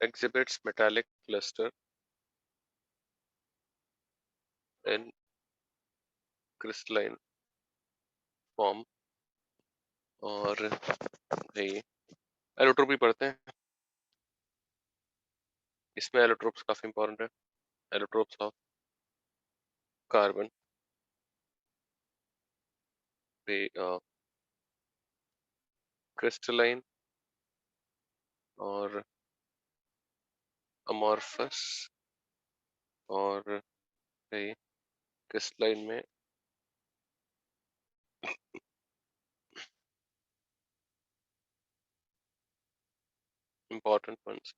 exhibits metallic cluster in crystalline form और भाई एलोट्रोपी पढ़ते हैं इसमें एलोट्रोप्स काफी इंपॉर्टेंट है एलोट्रोप्स ऑफ कार्बन क्रिस्टलाइन और अमॉर्फस और भाई क्रिस्टलाइन में इंपॉर्टेंट वंस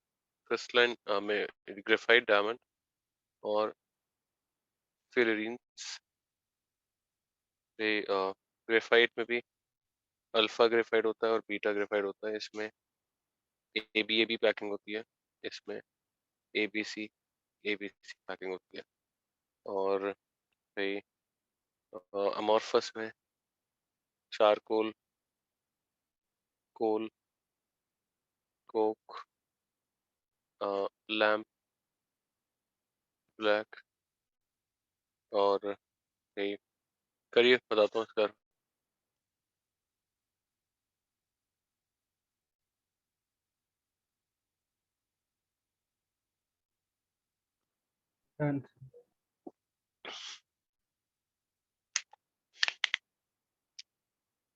क्रिस्टलाइन में ग्रेफाइट डायमंड और फिलरीन्स ग्रेफाइट में भी अल्फा ग्रेफाइट होता है और बीटा ग्रेफाइट होता है। इसमें ए बी पैकिंग होती है, इसमें ABC पैकिंग होती है। और भाई अमॉर्फस में चारकोल, कोल, कोक, लैम्प, ब्लैक। और भाई करिए बताता हूँ इसका।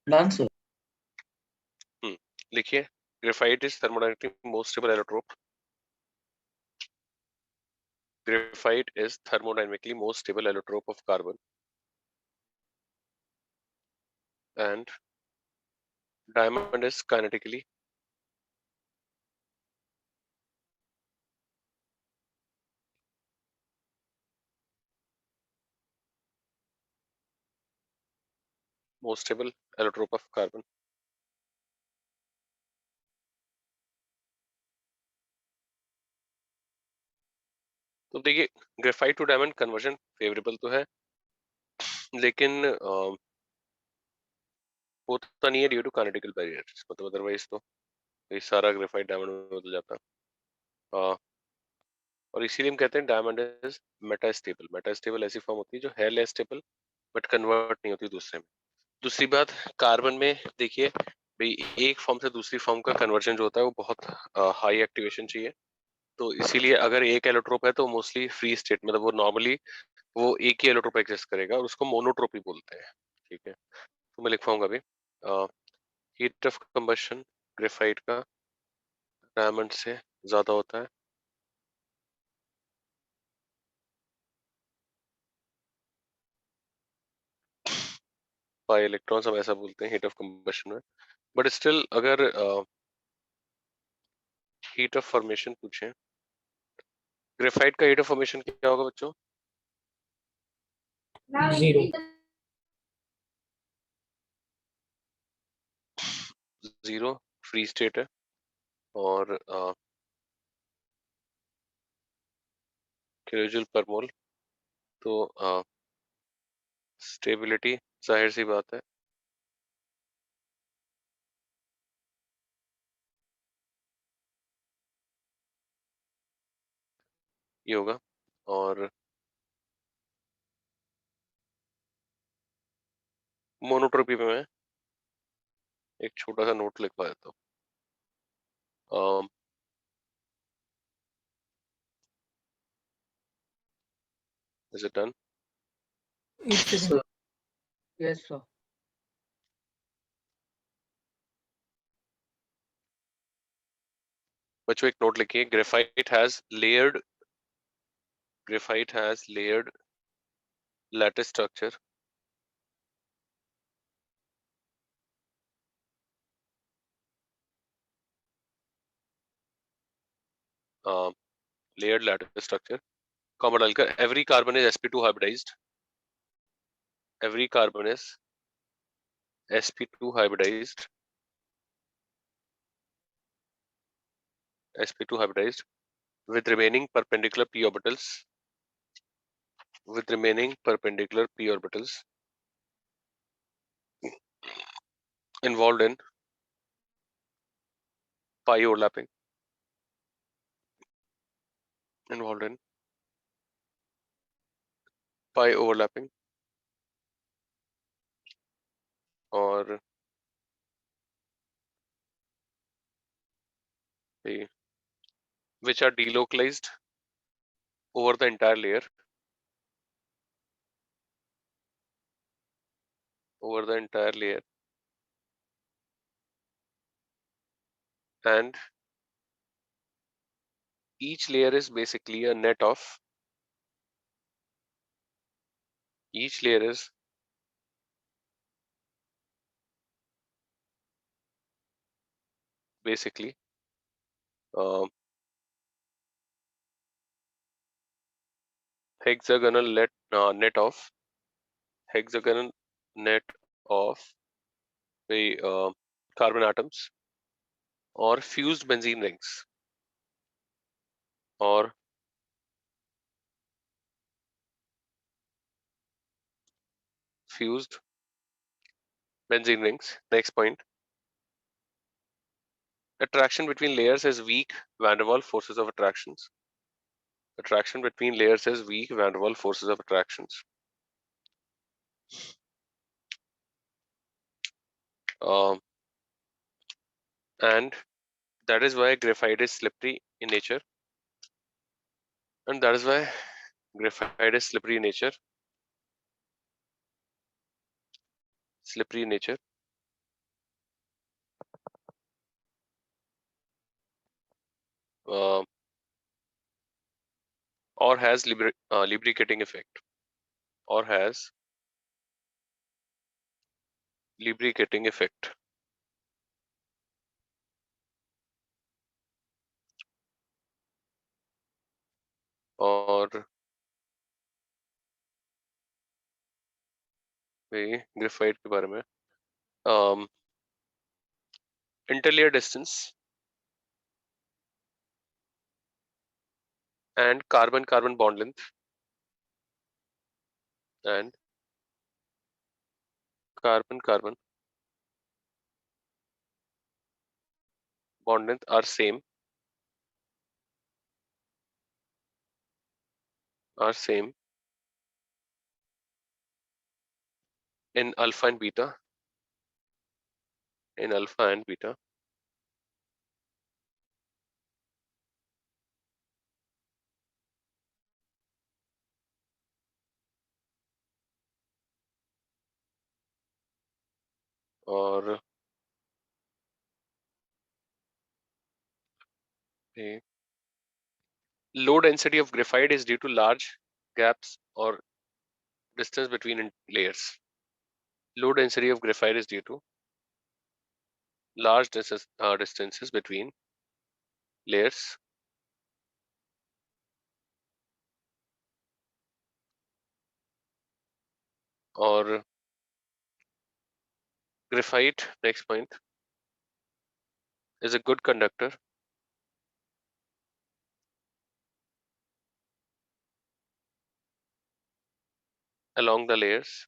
Done, sir. लिखिए, graphite is thermodynamically most stable allotrope. Graphite is thermodynamically most stable allotrope of carbon, and diamond is kinetically most stable allotrope of carbon. तो देखिए, graphite to diamond conversion favourable तो है, लेकिन होता नहीं है ड्यू टू काइनेटिकल बैरियर्स। मतलब otherwise तो ये सारा ग्रेफाइट डायमंड में बदल जाता है। और इसीलिए हम कहते हैं डायमंड इज मेटास्टेबल। मेटास्टेबल ऐसी फॉर्म होती है जो है लेस स्टेबल बट कन्वर्ट नहीं होती दूसरे में। दूसरी बात, कार्बन में देखिए भाई, एक फॉर्म से दूसरी फॉर्म का कन्वर्जन जो होता है वो बहुत हाई एक्टिवेशन चाहिए। तो इसीलिए अगर एक एलोट्रोप है तो मोस्टली फ्री स्टेट, मतलब वो नॉर्मली वो एक ही एलोट्रोप एग्जिस्ट करेगा और उसको मोनोट्रोपी बोलते हैं। ठीक है, तो मैं लिखवाऊंगा अभी। हीट ऑफ कंबशन ग्रेफाइट का डायमंड से ज्यादा होता है। बाय इलेक्ट्रॉन्स हम ऐसा बोलते हैं हीट ऑफ कंबशन में, बट स्टिल अगर हीट ऑफ फॉर्मेशन पूछे, ग्रेफाइट का हीट ऑफ फॉर्मेशन क्या होगा बच्चों? 0. 0 फ्री स्टेट है। और किलोजूल पर मोल, तो स्टेबिलिटी जाहिर सी बात है ये होगा। और मोनोट्रोपी में मैं एक छोटा सा नोट लिखवा देता हूँ। Is it done? 8 seconds. Sir. Yes, sir. बच्चों एक नोट लिखिए, graphite has layered lattice structure layered lattice structure. Comma डालकर every carbon is sp2 hybridized. Every carbon is sp2 hybridized. sp2 hybridized with remaining perpendicular p orbitals. With remaining perpendicular p orbitals involved in pi overlapping. Involved in pi overlapping. और which are delocalized over the entire layer. Over the entire layer. And each layer is basically a net of, each layer is basically hexagonal net of hexagonal net of the carbon atoms, or fused benzene rings, or fused benzene rings. Next point. Attraction between layers is weak van der Waals forces of attractions. Attraction between layers is weak van der Waals forces of attractions. And that is why graphite is slippery in nature. And that is why graphite is slippery in nature. Slippery in nature. Or has lubricating effect. Or has lubricating effect. और graphite के बारे में interlayer distance and carbon-carbon bond length and carbon-carbon bond length are same in alpha and beta. In alpha and beta. और low density of graphite is due to large gaps or distance between layers. Low density of graphite is due to large distances between layers. Or graphite, next point, is a good conductor along the layers.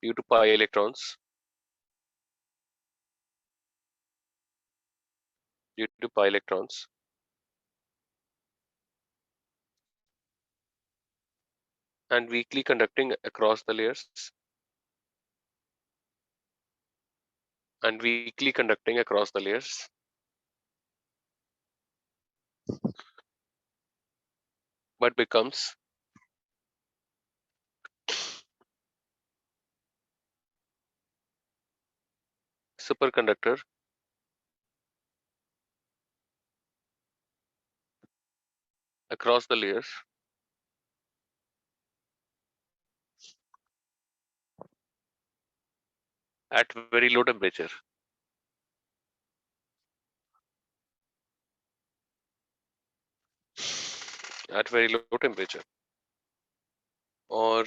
Due to pi electrons. And weakly conducting across the layers. But becomes superconductor across the layers at very low temperature. At very low temperature. Or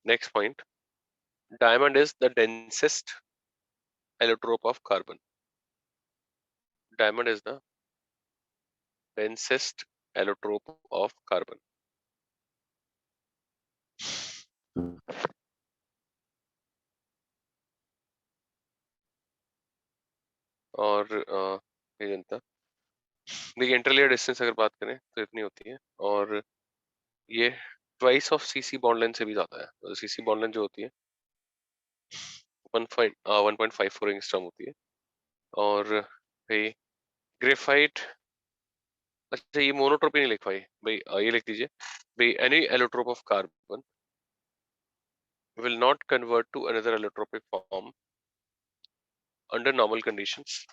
next point, diamond is the densest allotrope of carbon. Diamond is the densest allotrope of carbon. और ये जनता देखिए interlayer distance अगर बात करें तो इतनी होती है और ये twice of CC bond length से भी ज्यादा है. तो सीसी बॉन्ड लेंथ जो होती है 1.54 एंगस्ट्रॉम होती है. और भाई ग्रेफाइट, अच्छा ये मोनोट्रोपी नहीं लिख पाई भाई, ये लिख दीजिए भाई, any allotrope of carbon will not convert to another allotropic form under normal conditions.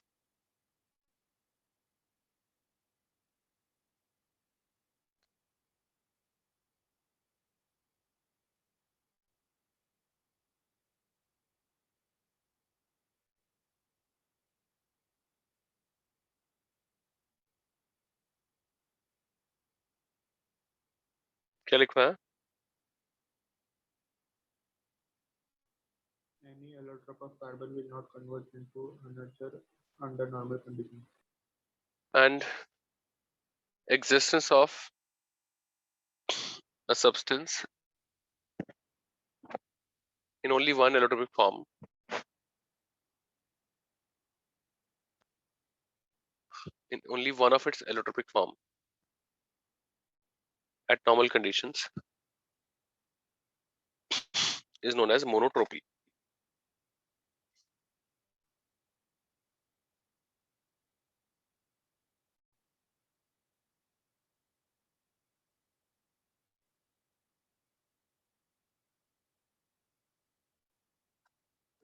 क्या लिखा है? Any allotrope of carbon will not convert into another under normal conditions. And existence of a substance in only one allotropic form in only one of its allotropic form at normal conditions is known as monotropy.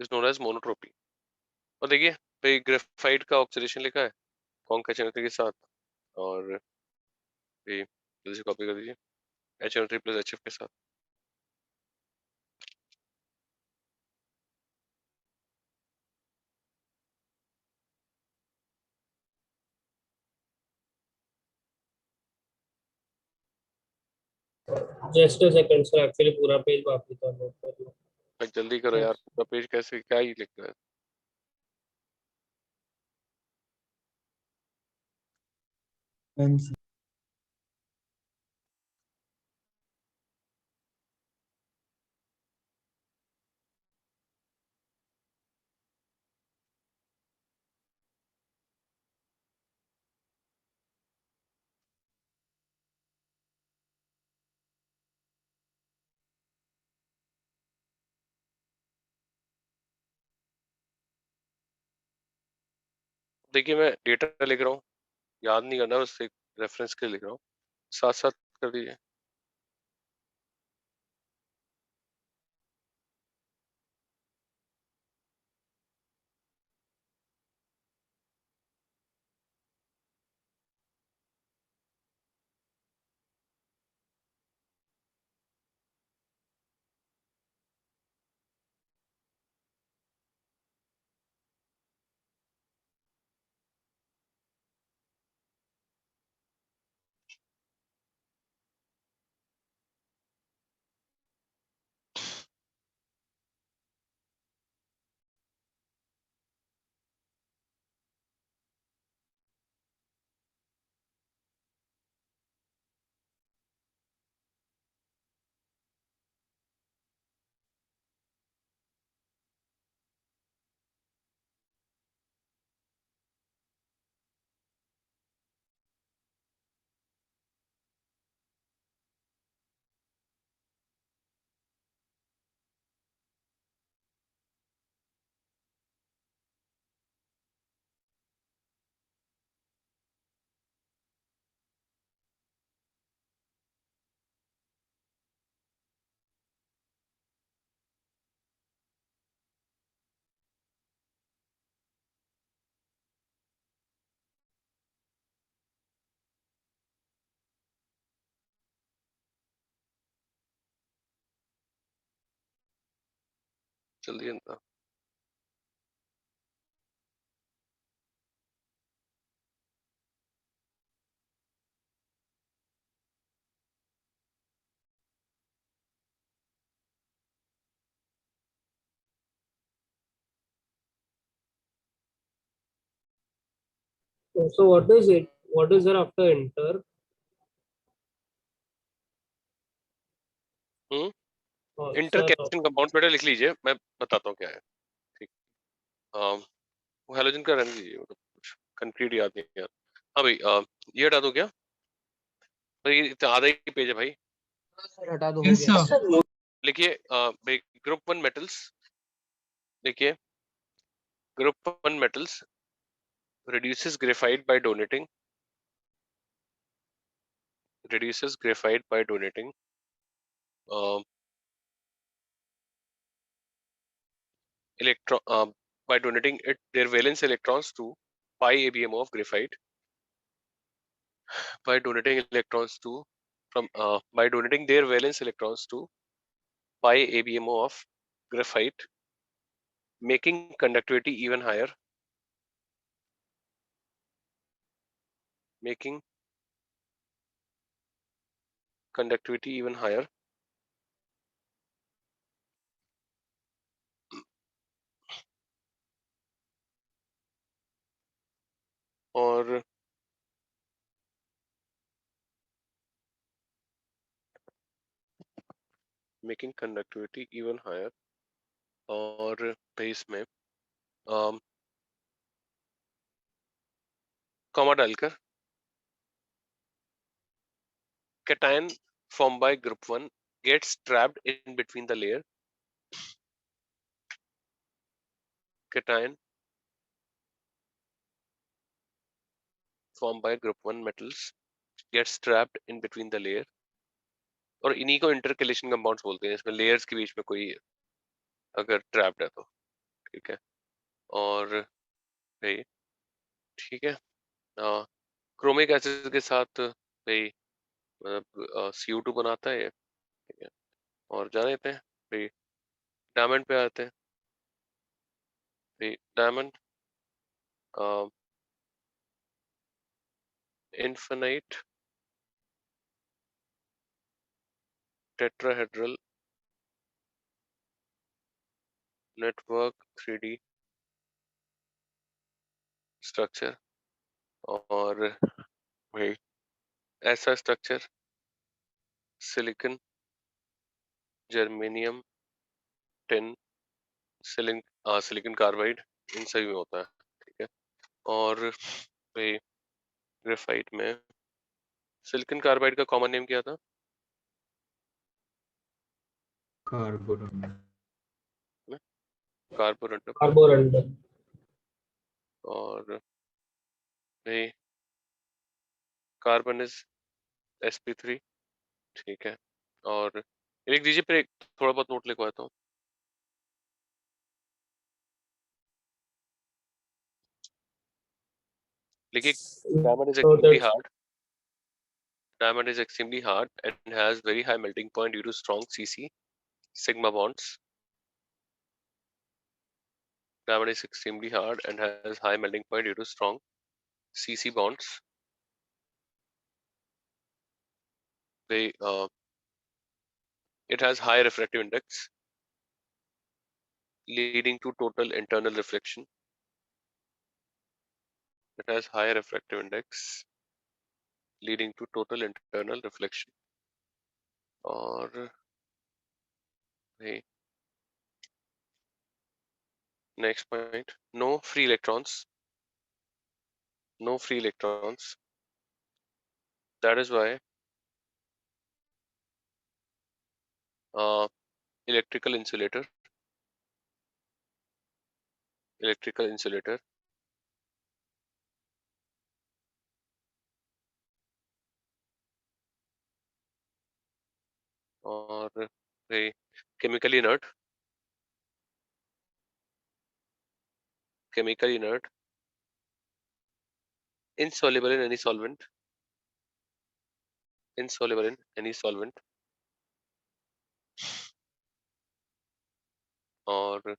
Is known as monotropy. और देखिए भाई graphite का oxidation लिखा है कॉन्केशनल के साथ, और ये जल्दी से कॉपी कर दीजिए HNO3 प्लस HF के साथ. Just a second, sir. Actually, पूरा पेज वापस डाउनलोड कर लो. भाई जल्दी करो यार, पूरा पेज कैसे क्या ही लिख रहा है. Done, sir. देखिए मैं डेटा लिख रहा हूँ, याद नहीं करना, बस एक रेफरेंस के लिए लिख रहा हूँ, साथ साथ कर दीजिए. जल्दी अंदर. So what is it? What is there after enter? Sir, interception compound बेटा लिख लीजिए, मैं बताता हूँ क्या है. ठीक. वो हेलोजन का रहने दीजिए, वो तो कुछ कंक्रीट याद नहीं यार. हाँ भाई, ये हटा दो क्या भाई, ये तो आधा ही पेज है भाई. सर हटा दो, हो Yes, गया. sir. लिखिए भाई ग्रुप 1 मेटल्स, देखिए group 1 metals reduces graphite by donating uh, electron by donating it their valence electrons to pi ABMO of graphite. By donating electrons to from by donating their valence electrons to pi ABMO of graphite, making conductivity even higher, making conductivity even higher. Or making conductivity even higher, और भाई इसमें comma डालकर cation formed by group 1 gets trapped in between the layer. Cation formed by group 1 metals gets trapped in between the layer. और इन्हीं को इंटरकलेशन compounds बोलते हैं, इसमें लेयर्स के बीच में कोई अगर ट्रैप्ड है तो, ठीक है। और भाई ठीक है, क्रोमिक एसिड के साथ भाई मतलब CO2 बनाता है ये, ठीक है। और जान लेते हैं भाई, डायमंड पे आते हैं। भाई diamond infinite tetrahedral network 3D structure, और भाई ऐसा structure silicon, germanium, tin, silicon carbide, इन सभी में होता है, ठीक है। और भाई ग्रेफाइट में सिलिकॉन कार्बाइड का कॉमन नेम क्या था? कार्बोरंडम। कार्बोरंडम। Carborundum. और भाई कार्बन इज sp3, ठीक है। और लिख दीजिए, फिर एक थोड़ा बहुत नोट लिखवाता हूँ। लिखिए, diamond is So extremely that's hard. Diamond is extremely hard and has very high melting point due to strong CC sigma bonds. Diamond is extremely hard and has high melting point due to strong CC bonds. It has high refractive index, leading to total internal reflection. It has high refractive index, leading to total internal reflection. और भाई next point, no free electrons. No free electrons. That is why electrical insulator और भाई chemically inert, insoluble in any solvent, और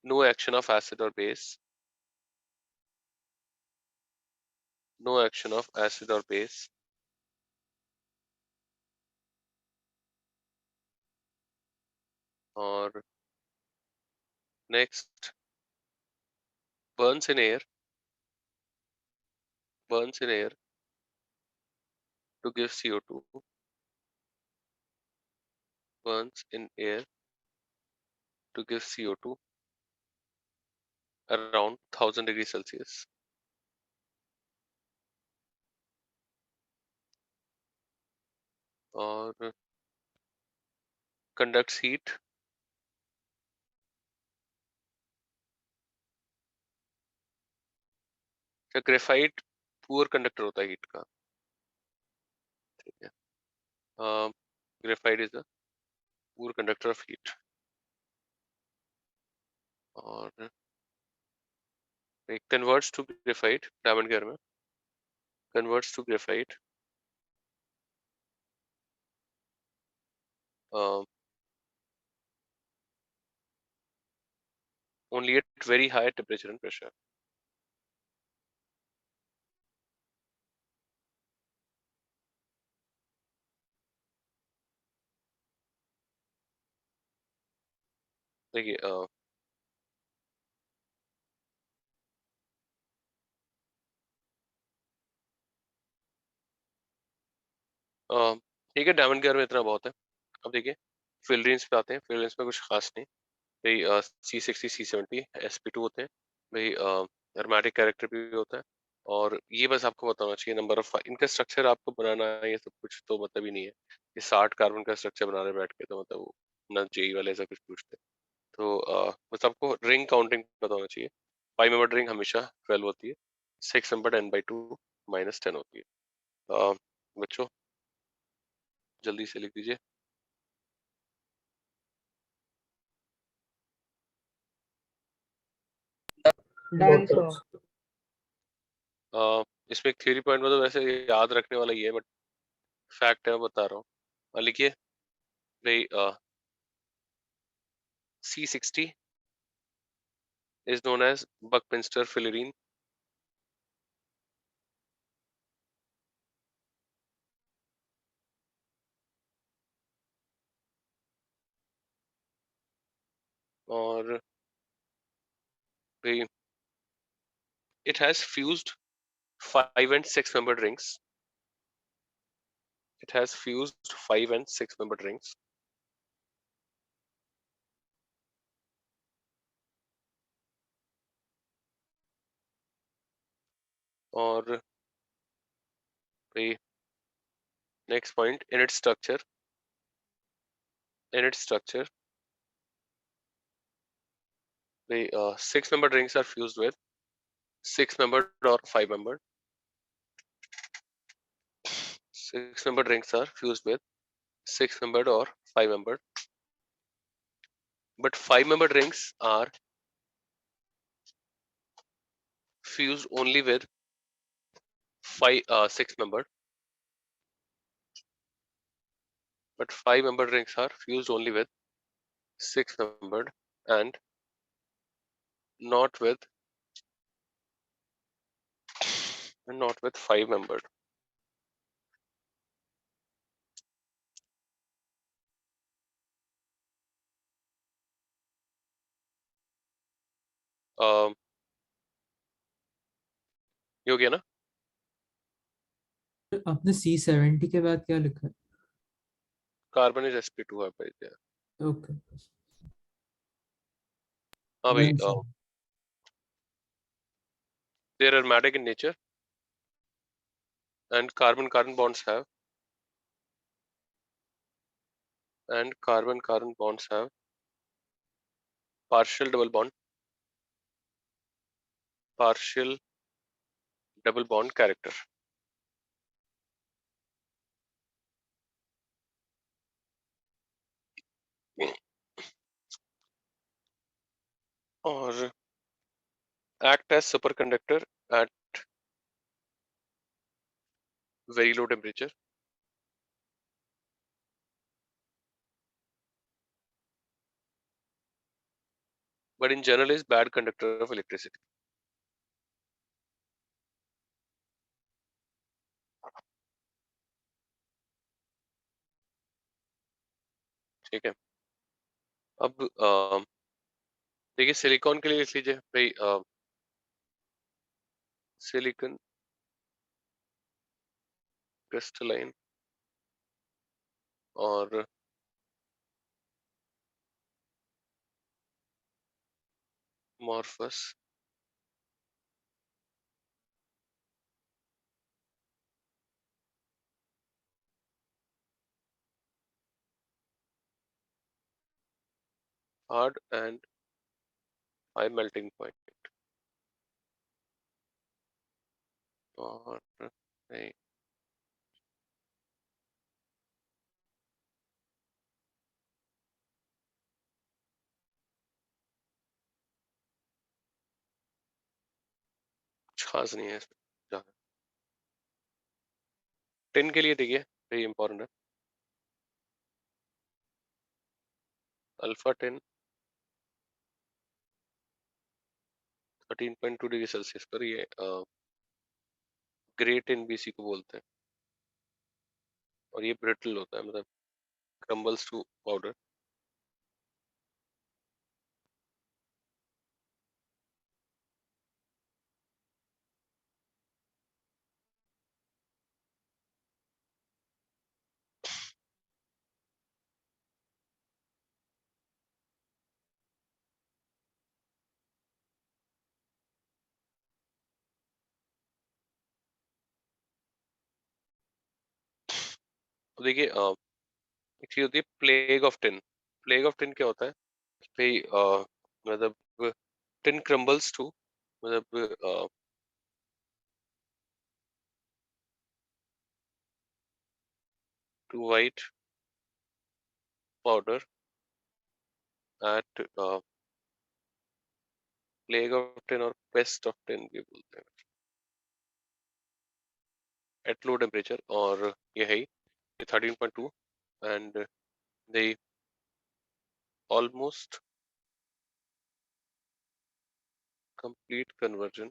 no action of acid or base, और next, burns in air to give CO2, burns in air to give CO2 around 1000 degrees Celsius. और conducts heat तो graphite poor conductor होता है heat का, ठीक है। Graphite is a poor conductor of heat. और it converts to graphite, diamond के बारे में, converts to graphite only at very high temperature and pressure. देखिए ठीक है, डायमंड गियर में इतना बहुत है। अब देखिए फिल रेंज पे आते हैं। फिल रेंज में कुछ खास नहीं भाई। C60 C70 SP2 होते हैं भाई। एरोमेटिक कैरेक्टर भी होता है। और ये बस आपको बताना चाहिए नंबर ऑफ इनका स्ट्रक्चर आपको बनाना है, ये सब कुछ तो मतलब ही नहीं है। ये 60 कार्बन का स्ट्रक्चर बना रहे बैठ के, तो मतलब वो ना जेई वाले ऐसा कुछ पूछते। तो बस आपको रिंग काउंटिंग पता होना चाहिए। 5 मेंबर रिंग हमेशा 12 होती है। 6 मेंबर n/2 -10 होती है। बच्चों जल्दी से लिख दीजिए। Done sir. इसमें थ्योरी पॉइंट मतलब वैसे याद रखने वाला ही है, बट फैक्ट है, मैं बता रहा हूँ। लिखिए भाई। C60 is known as Buckminster Fullerene. और भाई it has fused 5 and 6 membered rings. It has fused 5 and 6 membered rings. और भाई next point, in its structure, the 6 membered rings are fused with 6 membered or 5 membered. 6 membered rings are fused with 6 membered or 5 membered. But 5 membered rings are fused only with 6 membered. But 5 membered rings are fused only with 6 membered and not with 5 membered. ये हो गया ना? आपने C70 के बाद क्या लिखा है? कार्बन इज sp2 है भाई। ओके। हाँ भाई। Done, sir. they are aromatic in nature and carbon bonds have partial double bond character. और act as superconductor at very low temperature. But in general is bad conductor of electricity. ठीक है। अब देखिए silicon के लिए लिख लीजिए भाई। सिलिकॉन क्रिस्टलाइन और मॉर्फस hard and high melting point. और नहीं, कुछ खास नहीं है इसमें। टिन के लिए देखिए भाई इंपॉर्टेंट है। अल्फा टिन 13.2 डिग्री सेल्सियस पर ये ग्रे टिन भी इसी को बोलते हैं। और ये ब्रिटल होता है, मतलब क्रम्बल्स टू पाउडर। देखिए एक चीज होती है plague of tin. Plague of tin क्या होता है भाई? मतलब टिन क्रम्बल्स टू, मतलब to white powder at plague of tin और पेस्ट ऑफ टिन भी बोलते हैं, एट लो टेम्परेचर। और ये है 13.2 and they almost complete conversion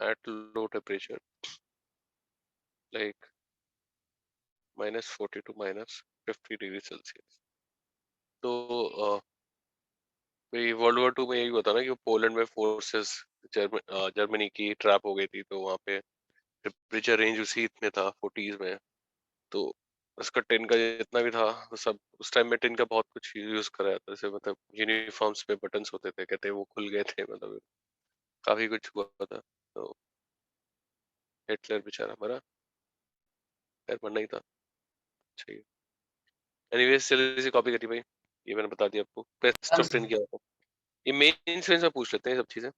at low temperature like -40 to -50 degree Celsius. तो भाई वर्ल्ड वॉर 2 में यही होता ना कि पोलैंड में फोर्सेस जर्मनी की ट्रैप हो गई थी, तो वहाँ पे टेम्परेचर रेंज उसी में था 40s में। तो उसका टिन का जितना भी था वो सब उस टाइम में टिन का बहुत कुछ यूज करा जाता था, जैसे मतलब यूनिफॉर्म्स पे बटन्स होते थे, कहते हैं वो खुल गए थे, मतलब काफी कुछ हुआ था। तो हिटलर बेचारा मरा, खैर मरना ही था, चाहिए। एनीवेज चलिए इसे कॉपी करिए भाई, ये मैंने बता दिया आपको। बेस्ट ऑफ टिन क्या होता है, ये मेन सेंस में पूछ लेते हैं ये सब चीजें।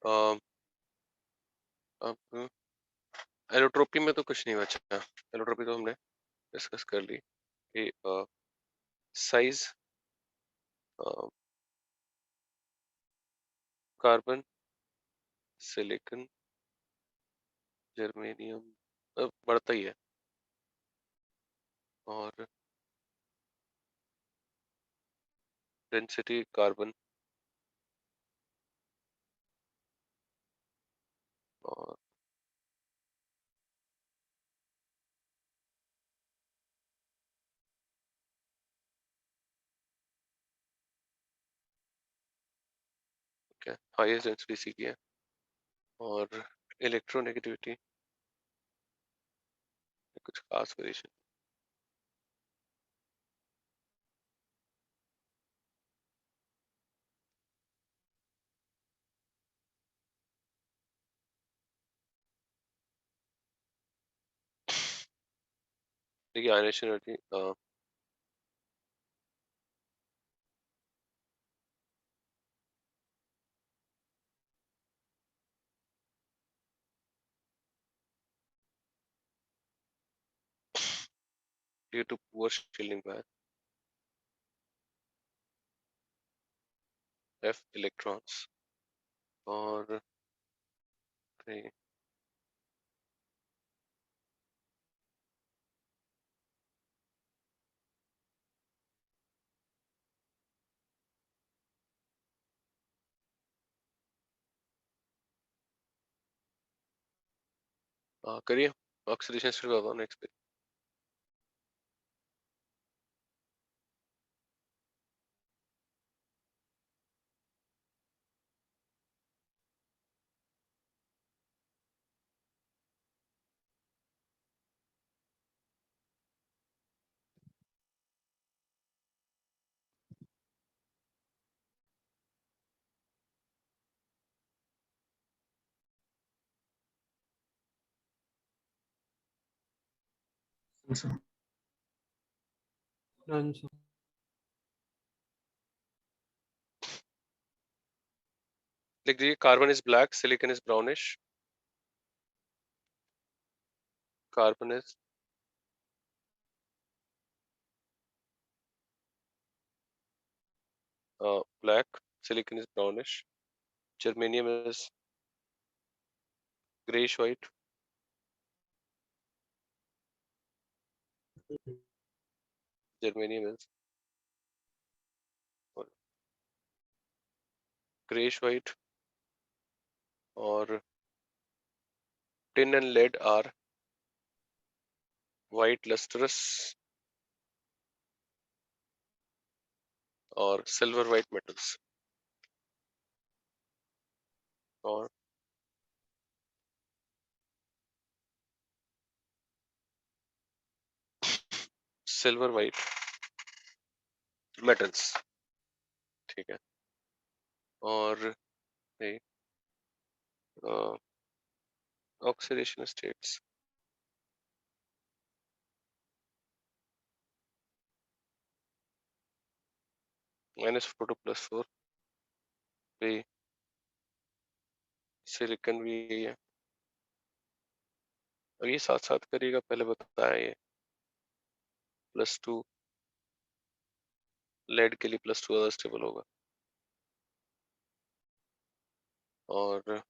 अम, अब एलोट्रोपी में तो कुछ नहीं बचा। एलोट्रोपी तो हमने डिस्कस कर ली कि साइज, कार्बन, सिलिकॉन, जर्मेनियम, अब बढ़ता ही है। और डेंसिटी कार्बन और क्या हाईएस्ट डेंसिटी सी की है। और इलेक्ट्रोनेगेटिविटी कुछ खास वेरिएशन। देखिए ionisation energy due to poor shielding by F electrons और नहीं, करिए ऑक्सीडेशन स्टेट बताओ नेक्स्ट पे। Done, sir. लिख दीजिए carbon is black, silicon is brownish, carbon is black, silicon is brownish, germanium is grayish white, germanium is grayish white, और tin and lead are white lustrous और silver white metals। और silver white metals, ठीक है। और oxidation states, -4 to +4 पे silicon भी यही है। अब ये साथ साथ करिएगा, पहले बताया ये +2 लेड के लिए +2 ज्यादा स्टेबल होगा। और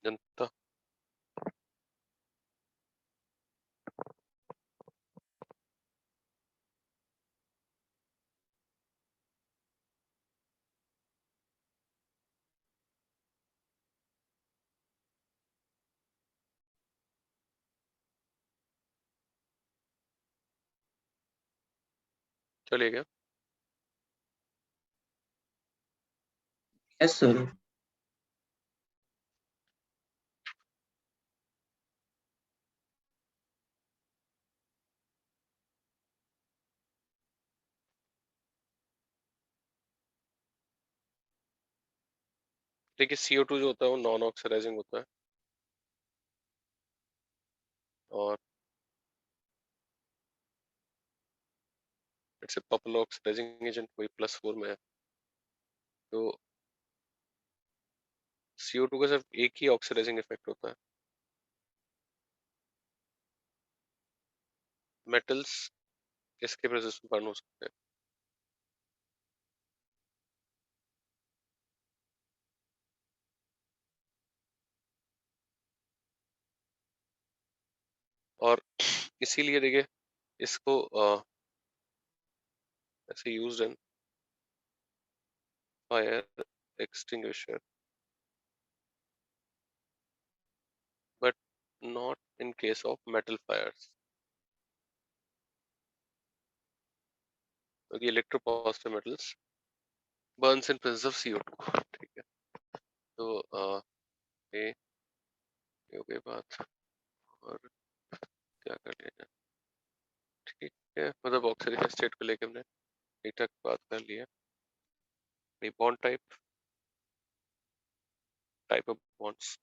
जनता चलेगा। Yes sir. देखिए CO2 जो होता है वो नॉन ऑक्सीडाइजिंग होता है, और it's a popular oxidising agent, वही +4 में है। तो CO2 का सिर्फ एक ही ऑक्सीडाइजिंग इफेक्ट होता है। मेटल्स इसके प्रेजेंस में बर्न हो सकते हैं। और इसीलिए देखिए इसको ऐसे used in fire extinguisher, but not in case of metal fires, क्योंकि electropositive metals burns in presence of CO2, ठीक है। तो ये हो गई बात, और क्या कर लेना, ठीक है। मतलब ऑक्सीडेशन स्टेट को लेकर हमने ठीक ठाक बात कर लिया। बॉन्ड टाइप ऑफ बॉन्ड्स,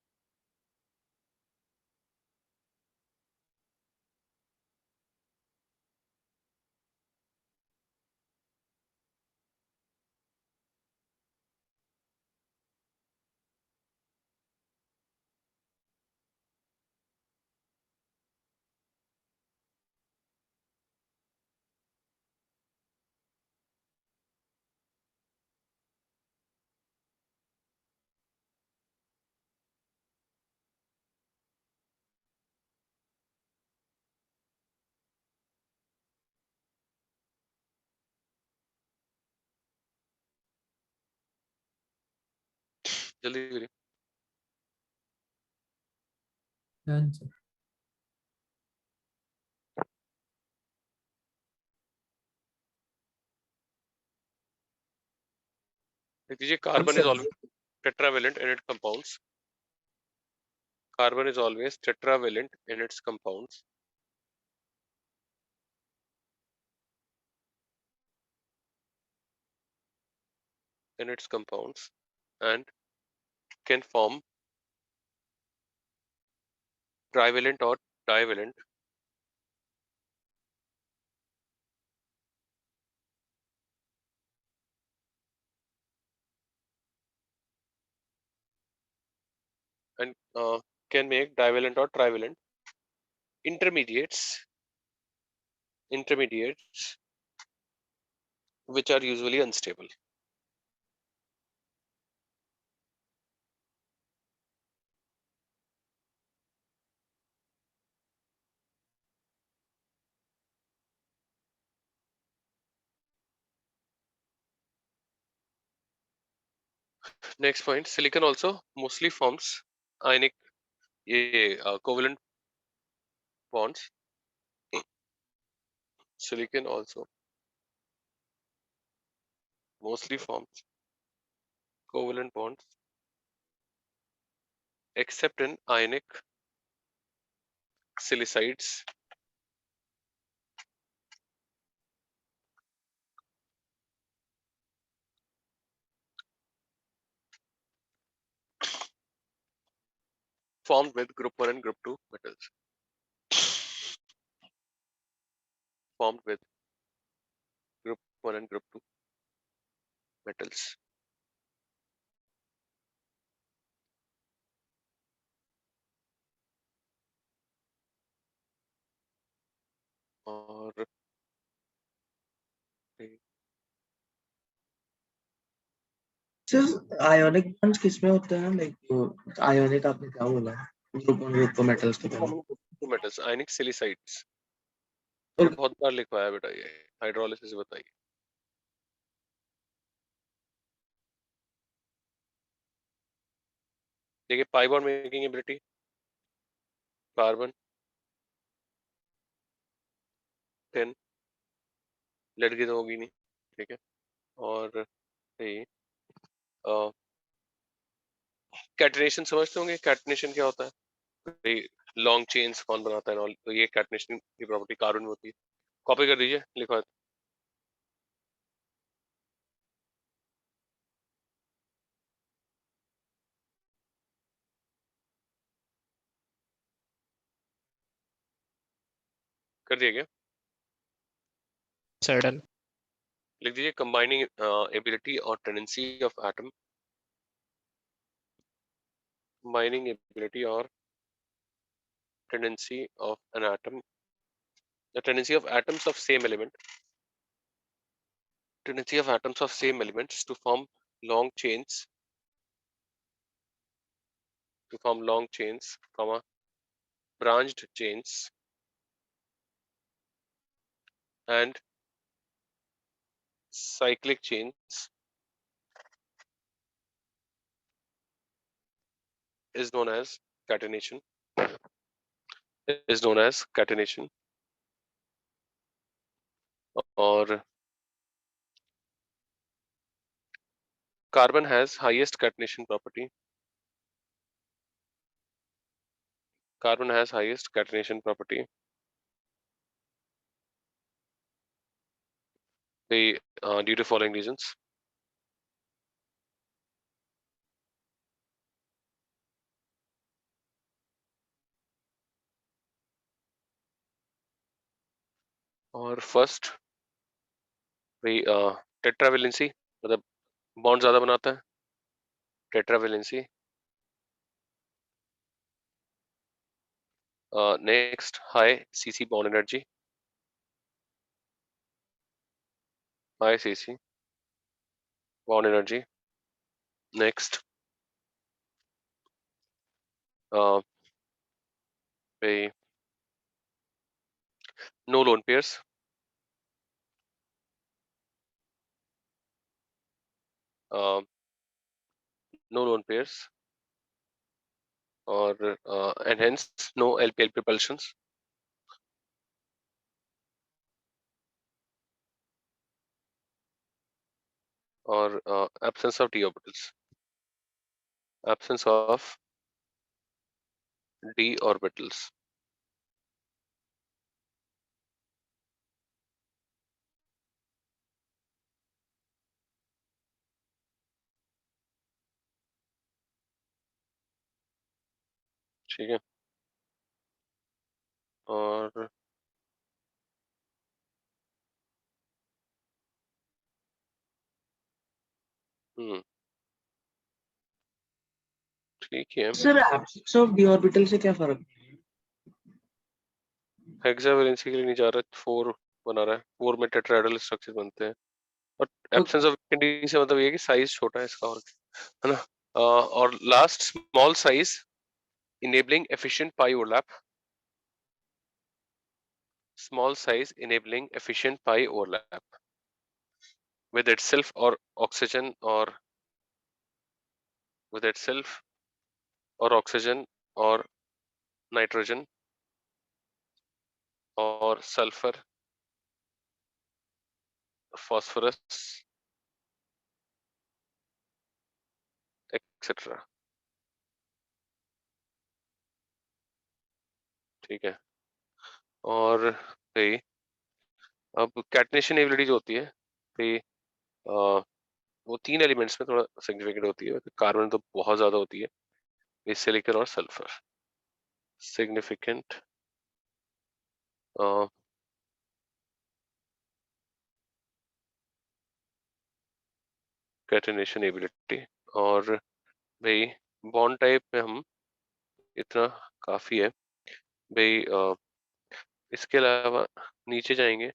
जल्दी करिए। Done sir. देख लीजिए, carbon is sir. Always tetravalent in its compounds. Carbon is always tetravalent in its compounds. And can form trivalent or divalent and can make divalent or trivalent intermediates which are usually unstable. Next point, silicon also mostly forms ionic covalent bonds. Silicon also mostly forms covalent bonds except in ionic silicides. Formed with group 1 and group 2 metals. Formed with group 1 and group 2 metals. और sir ionic bonds किसमें होते हैं, like ionic आपने क्या बोला, group metals के बारे में? मेटल्स आयनिक सिलिसाइड्स और बहुत बार लिखवाया बेटा, ये हाइड्रोलिसिस बताइए। देखिए pi bond making ability, carbon 10, लड़की तो होगी नहीं, ठीक है। और कैटनेशन समझते होंगे, कैटनेशन क्या होता है, लॉन्ग चेन्स कौन बनाता है, तो ये कैटनेशन की प्रॉपर्टी कार्बन में होती है। कॉपी कर दीजिए, लिखवा। कर दिया क्या? सडन लिख दीजिए कंबाइनिंग एबिलिटी और tendency of atom, combining ability or tendency of an atom, the tendency of atoms of same element, tendency of atoms of same elements to form long chains, comma branched chains and cyclic chains is known as catenation, or carbon has highest catenation property, the due to following reasons. और first भाई tetravalency, मतलब bond ज्यादा बनाता है, tetravalency. Next high CC bond energy, high CC bond energy. Next भाई no lone pairs, no lone pairs और and hence no LPL propulsions, और absence of d orbitals, ठीक है। और ठीक है। Sir absence of D orbital से क्या फर्क है? हेक्सावेलेंसी के लिए नहीं जा रहा, 4 बना रहा है, 4 में टेट्राहेड्रल स्ट्रक्चर बनते हैं। और एब्सेंस ऑफ वीकेंडी से मतलब ये है कि साइज छोटा है इसका, और है ना। और last, small size enabling efficient pi overlap. Small size enabling efficient pi overlap with itself or oxygen, or with itself or oxygen or nitrogen or sulfur, phosphorus, etc. ठीक है। और भाई अब कैटनेशन एबिलिटी जो होती है भाई, वो 3 एलिमेंट्स में थोड़ा सिग्निफिकेंट होती है। कार्बन तो बहुत ज्यादा होती है, सिलिकॉन और सल्फर सिग्निफिकेंट कैटनेशन एबिलिटी। और भाई बॉन्ड टाइप में हम इतना काफी है भाई। इसके अलावा नीचे जाएंगे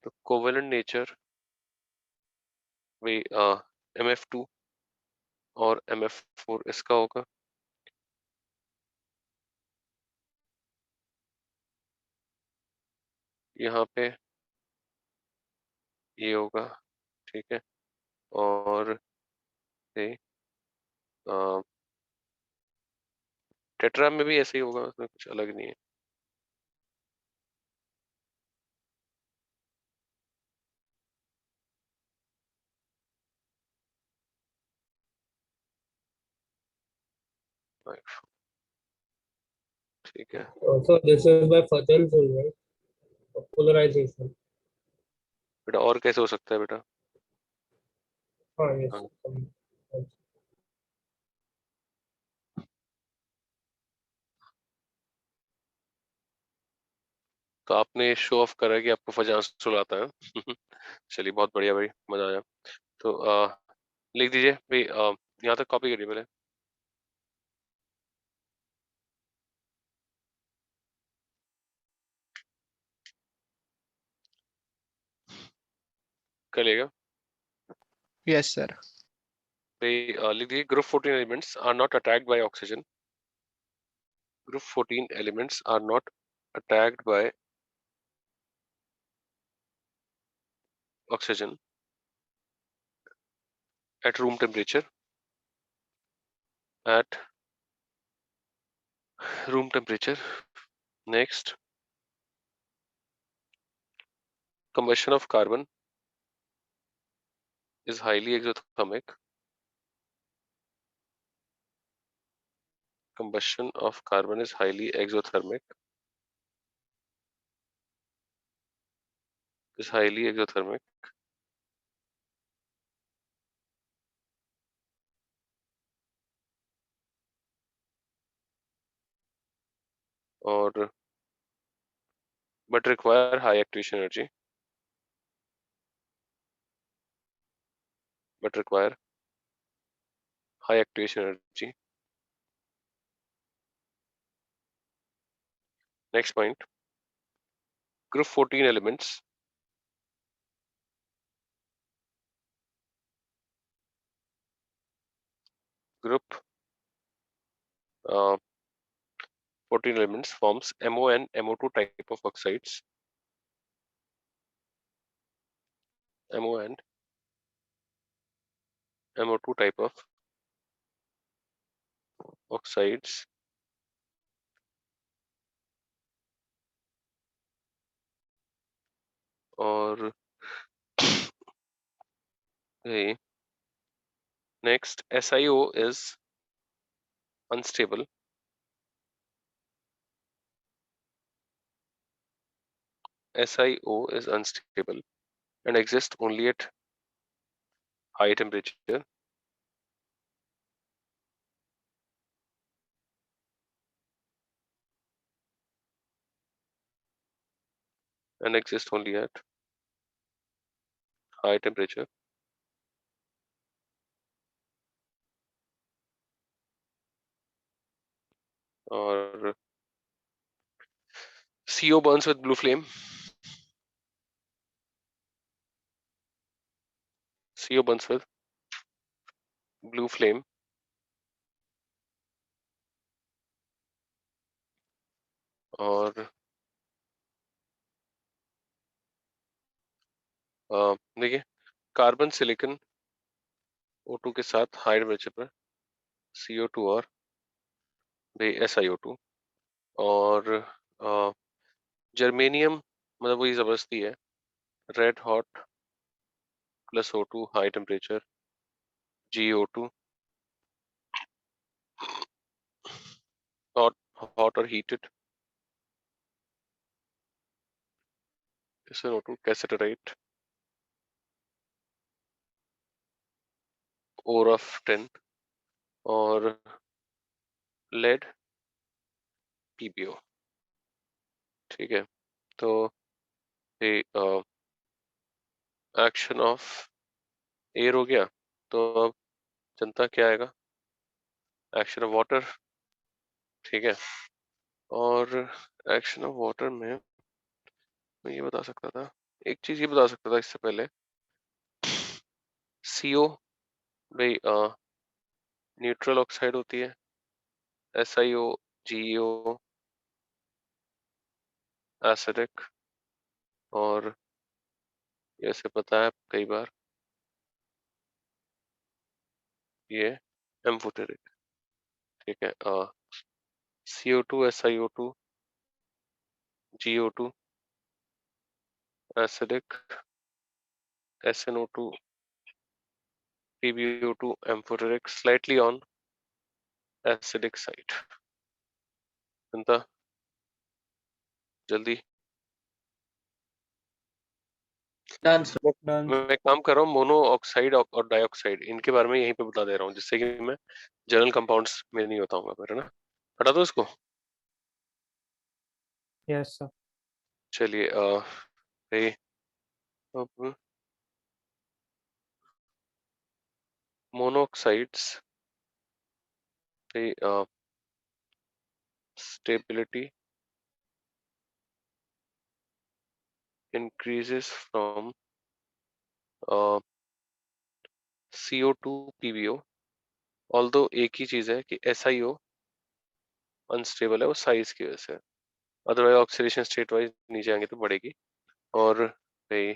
तो कोवेलेंट नेचर भाई MF2 और MF4 इसका होगा। यहाँ पे ये होगा, ठीक है। और टेट्रा में भी ऐसे ही होगा, उसमें कुछ अलग नहीं है। ठीक है। So this is by Fathel's rule, right? Polarization. बेटा और कैसे हो सकता है बेटा? हाँ, yes. हाँ। तो आपने शो ऑफ करा कि आपको फजान सुलाता है। चलिए बहुत बढ़िया भाई, मजा आया। तो लिख दीजिए भाई, यहाँ तक कॉपी करिए पहले। कर लिएगा यस सर। भाई। लिख दीजिए group 14 elements are not attacked by oxygen. Group 14 elements are not attacked by oxygen at room temperature. At room temperature. Next, combustion of carbon is highly exothermic. Combustion of carbon is highly exothermic. Is highly exothermic. और but require high activation energy. But require high activation energy. Next point. Group 14 elements group 14 elements forms MO and MO2 type of oxides. MO and MO2 type of oxides. और next, SiO is unstable. SiO is unstable and exists only at high temperature. And exists only at high temperature. Or CO burns with blue flame. CO burns with blue flame. और देखिए carbon silicon O2 के साथ high temperature पर CO2 और SiO2 और germanium मतलब वही जबरदस्ती है, red hot plus O2 high temperature GO2 hot or heated SiO2 cassiterite ore of 10 और lead PbO। ठीक है, तो ये एक्शन ऑफ एयर हो गया, तो अब जनता क्या आएगा, एक्शन ऑफ वाटर। ठीक है, और एक्शन ऑफ वाटर में मैं ये बता सकता था, एक चीज ये बता सकता था इससे पहले, CO भाई न्यूट्रल ऑक्साइड होती है, SiO GeO एसिडिक, और जैसे पता है कई बार ये एम्फोटेरिक। ठीक है, CO2 SiO2 GO2 acidic, SnO2 PbO2 amphoteric, slightly on acidic side. जनता जल्दी, डन सर। मैं एक काम कर रहा हूँ, मोनो ऑक्साइड और डाइऑक्साइड इनके बारे में यहीं पे बता दे रहा हूँ, जिससे कि मैं जनरल कंपाउंड्स में नहीं बताऊंगा फिर, है ना। हटा दो इसको। Yes sir. चलिए भाई अब monoxides stability increases from CO2 PbO, although एक ही चीज है कि SiO अनस्टेबल है वो साइज की वजह से, अदरवाइज ऑक्सीडेशन स्टेट वाइज नीचे आएंगे तो बढ़ेगी। और भाई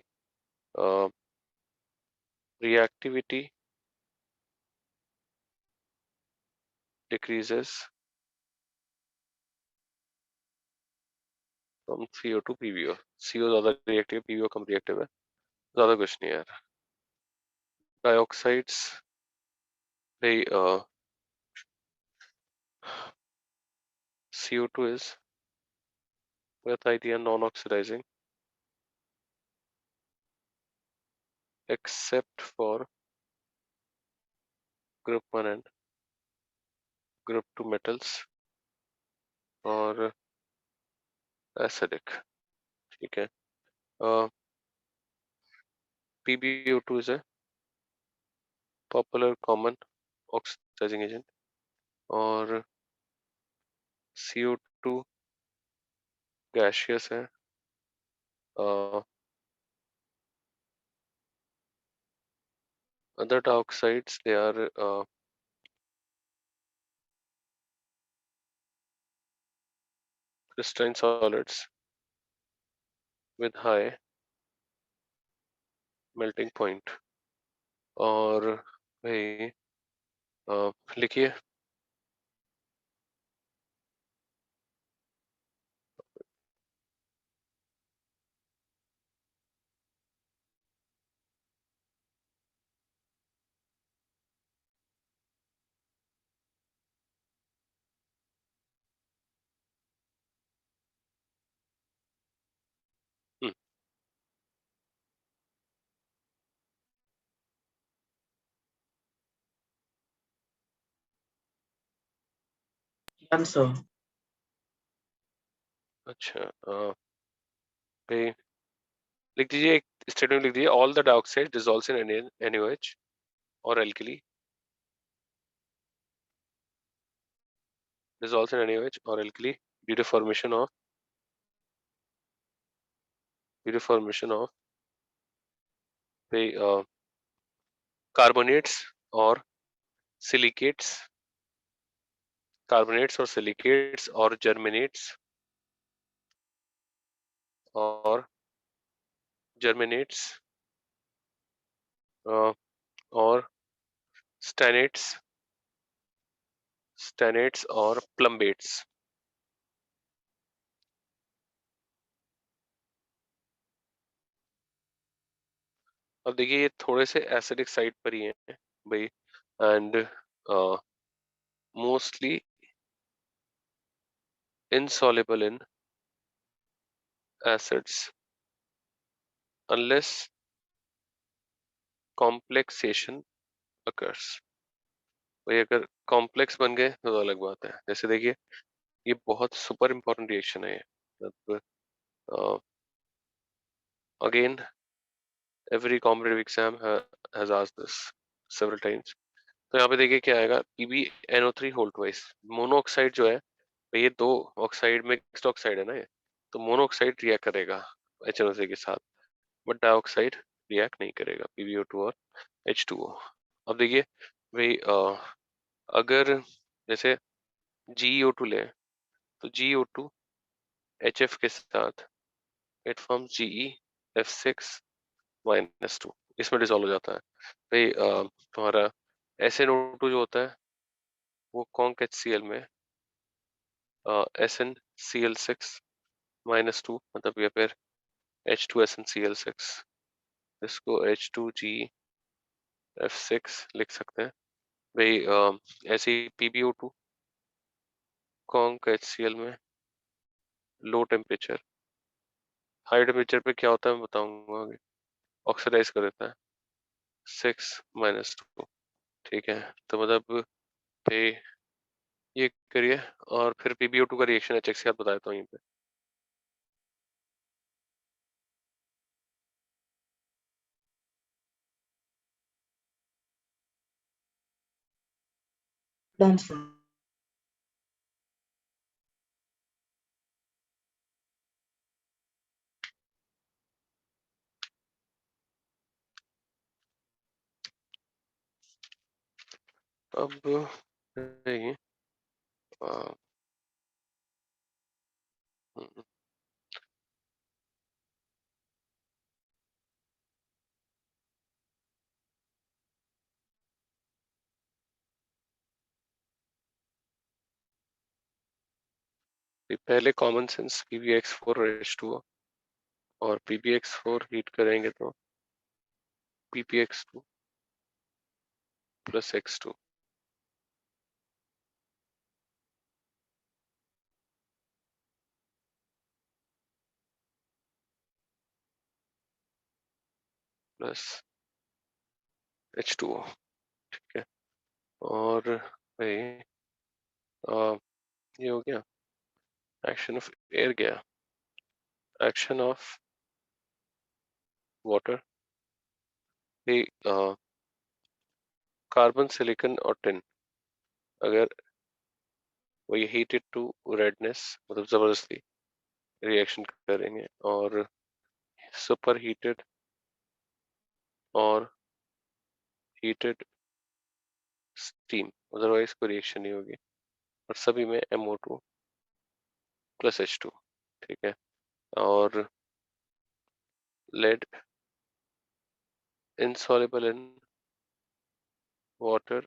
reactivity decreases from CO to PbO, CO ज्यादा रिएक्टिव, PbO कम रिएक्टिव है, ज्यादा कुछ नहीं है यार। डाइऑक्साइड्स भाई CO2 is with idea non-oxidizing except for group 1 and group 2 metals और acidic। ठीक है, PbO2 is a popular common oxidizing agent और CO2 gaseous है, other dioxides they are crystalline solids with high melting point। और भाई लिखिए done sir. अच्छा भाई लिख दीजिए, एक स्टेटमेंट लिख दीजिए, all the dioxide dissolves in NaOH और alkali, dissolves in NaOH or alkali due to formation of the carbonates और सिलिकेट्स, कार्बोनेट्स और सिलिकेट्स और जर्मिनेट्स और जर्मिनेट्स और स्टेनेट्स, स्टेनेट्स और प्लम्बेट्स। अब देखिए ये थोड़े से एसिडिक साइड पर ही हैं भाई, and mostly insoluble in acids unless complexation occurs। भाई अगर कॉम्प्लेक्स बन गए तो अलग बात है। जैसे देखिए ये बहुत सुपर इंपॉर्टेंट रिएक्शन है ये, मतलब again every competitive exam has asked this several times। तो यहाँ पे देखिए क्या आएगा, PbNO3 होल ट्वाइस। मोनोऑक्साइड जो है ये दो ऑक्साइड मिक्स्ड ऑक्साइड है ना ये, तो मोनोऑक्साइड रिएक्ट करेगा HNO3 के साथ, बट डाइऑक्साइड रिएक्ट नहीं करेगा, PbO2 और H2O। अब देखिए भाई अगर जैसे GeO2 ले तो GeO2 HF के साथ इट फॉर्म्स GeF6-2, इसमें डिसॉल्व हो जाता है भाई। तुम्हारा SnO2 जो होता है वो कॉन्क HCl में SnCl6-2, मतलब या फिर H2SnCl6, इसको H2GF6 लिख सकते हैं भाई। ऐसे ही PbO2 कॉन्क HCl में लो टेम्परेचर, हाई टेम्परेचर पे क्या होता है मैं बताऊंगा आगे, ऑक्सीडाइज कर देता है 6-2। ठीक है, तो मतलब भाई ये करिए और फिर PbO2 का रिएक्शन HX के साथ बता देता हूँ यहीं पे। Done, sir. अब नहीं, आ, हम्म, पहले कॉमन सेंस PbX4 और H2O, और PbX4 हीट करेंगे तो PbX2 plus X2 plus H2O। ठीक है, और भाई ये हो गया, एक्शन ऑफ एयर गया, action of water. Carbon silicon और टिन अगर वही हीटेड टू रेडनेस, मतलब जबरदस्ती रिएक्शन करेंगे और सुपर हीटेड और हीटेड स्टीम, अदरवाइज कोई रिएक्शन नहीं होगी, और सभी में MO2 प्लस H2। ठीक है, और lead insoluble in water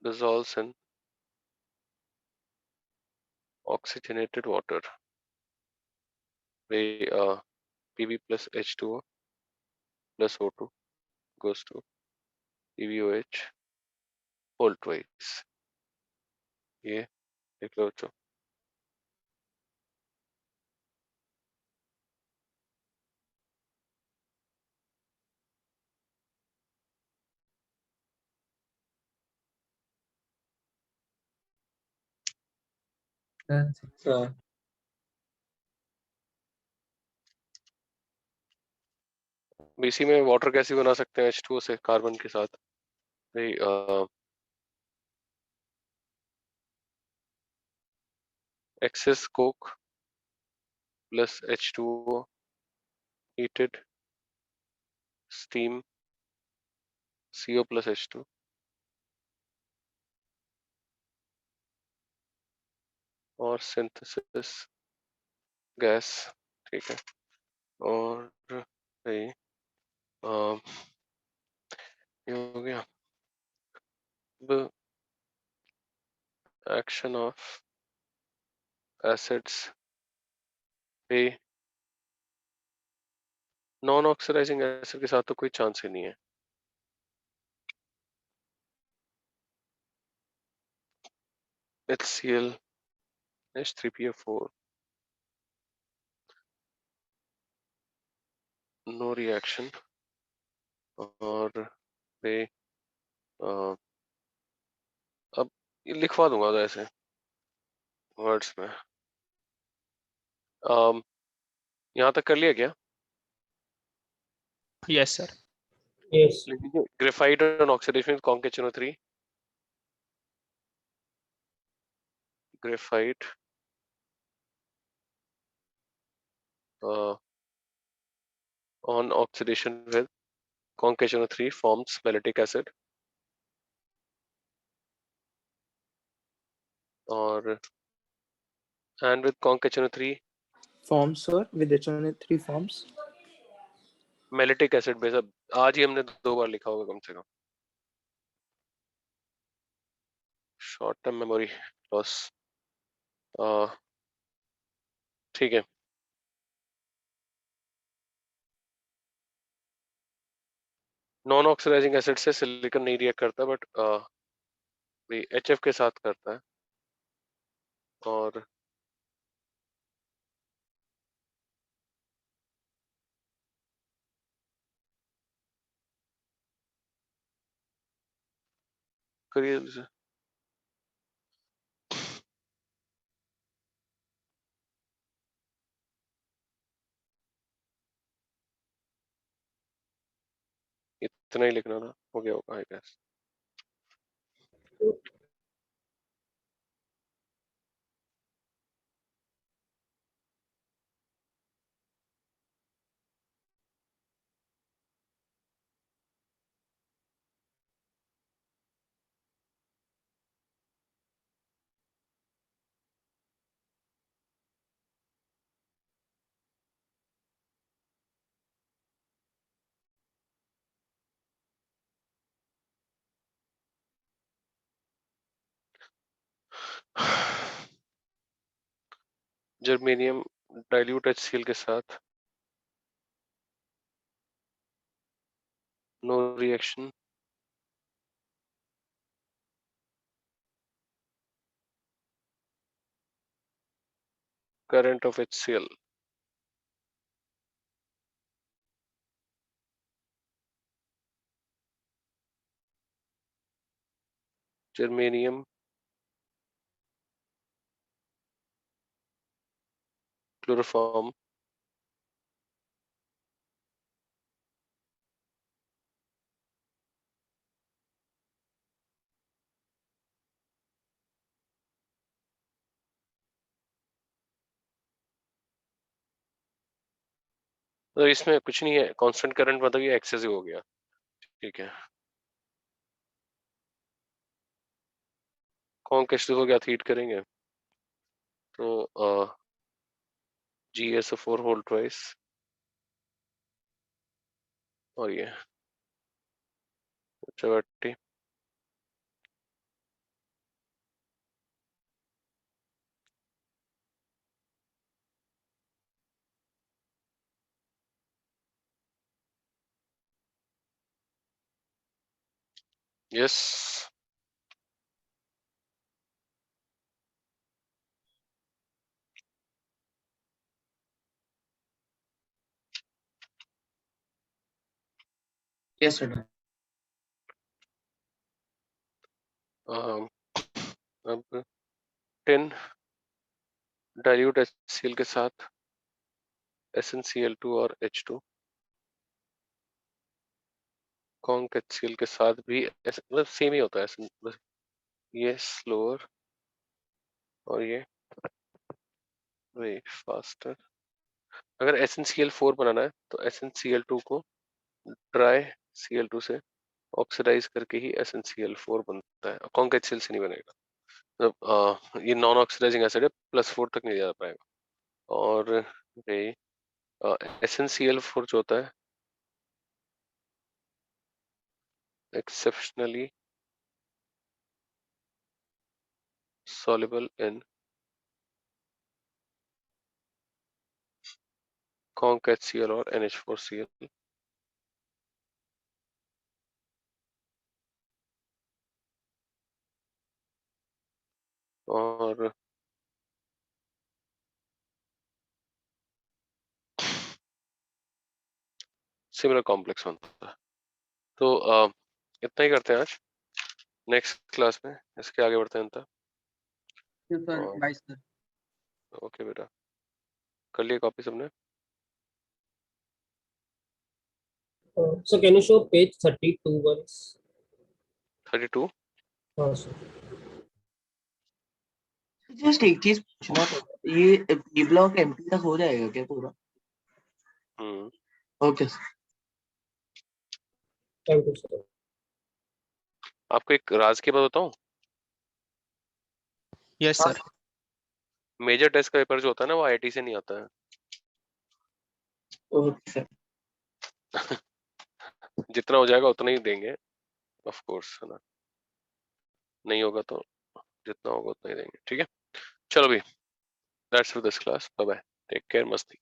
dissolves in oxygenated water। We Pb plus H2O plus O2 goes to PbOH whole twice। ये देख लो बच्चों। Done, sir. Sir. BC में वाटर कैसे बना सकते हैं H2O से कार्बन के साथ भाई, excess coke plus H2O heated steam CO plus H2 और synthesis गैस, ठीक है। और भाई ये हो गया एक्शन ऑफ एसिड्स पे नॉन ऑक्सीडाइजिंग एसिड के साथ तो कोई चांस ही नहीं है। HCl H3PO4 नो रिएक्शन और पे अब ये लिखवा दूंगा तो ऐसे वर्ड्स में। यहाँ तक कर लिया क्या? Yes sir. Yes. Graphite on oxidation with Conc HNO3 graphite on oxidation with Conc HNO3 forms mellitic acid और and with Conc HNO3 Forms, sir, with HNO3 forms. mellitic acid base. अब आज ही हमने 2 बार लिखा होगा कम से कम। शॉर्ट टर्म मेमोरी लॉस, ठीक है। Non oxidizing acid से सिलिकॉन नहीं रिएक्ट करता बट HF के साथ करता है और करिए। इतना ही लिखना था, हो गया होगा I guess. Germanium dilute HCl के साथ no reaction current of HCl germanium chloroform तो इसमें कुछ नहीं है, कांस्टेंट करंट मतलब ये एक्सेसिव हो गया, ठीक है। कौन कैसे हो गया हीट करेंगे तो GSO4 होल ट्वाइस और ये 70 यस। Yes, sir. अब 10 डाइल्यूट HCl के साथ SnCl2 और H2 कॉन्क HCl के साथ भी मतलब सेम ही होता है बस ये स्लोअर और ये वे फास्टर। अगर SnCl4 बनाना है तो SnCl2 को ड्राई Cl2 से ऑक्सीडाइज करके ही SnCl4 बनता है, कॉन्क HCl से नहीं बनेगा। मतलब ये नॉन ऑक्सीडाइजिंग एसिड है, +4 तक नहीं जा पाएगा। और ये SnCl4 जो होता है exceptionally soluble in conc HCl और NH4Cl। और सिमिलर कॉम्प्लेक्स बनता है। तो इतना ही करते हैं आज। नेक्स्ट क्लास में इसके आगे बढ़ते हैं अंतर। सर और- बाय सर। ओके बेटा, कर लिए कॉपी सबने? So can you show page 32 once? 32। Sir. Just एक चीज पूछना था, ये बी ब्लॉक एम्प्टी तक हो जाएगा क्या पूरा? Okay Thank you, sir. आपको एक राज की बात बताऊं? Yes sir. मेजर टेस्ट का पेपर जो होता है ना, वो IIT से नहीं आता है। Okay sir. जितना हो जाएगा उतना ही देंगे, ऑफ कोर्स, है ना। नहीं होगा तो जितना होगा उतना ही देंगे, ठीक है। चलो भी, that's for this class, bye bye, take care, मस्ती।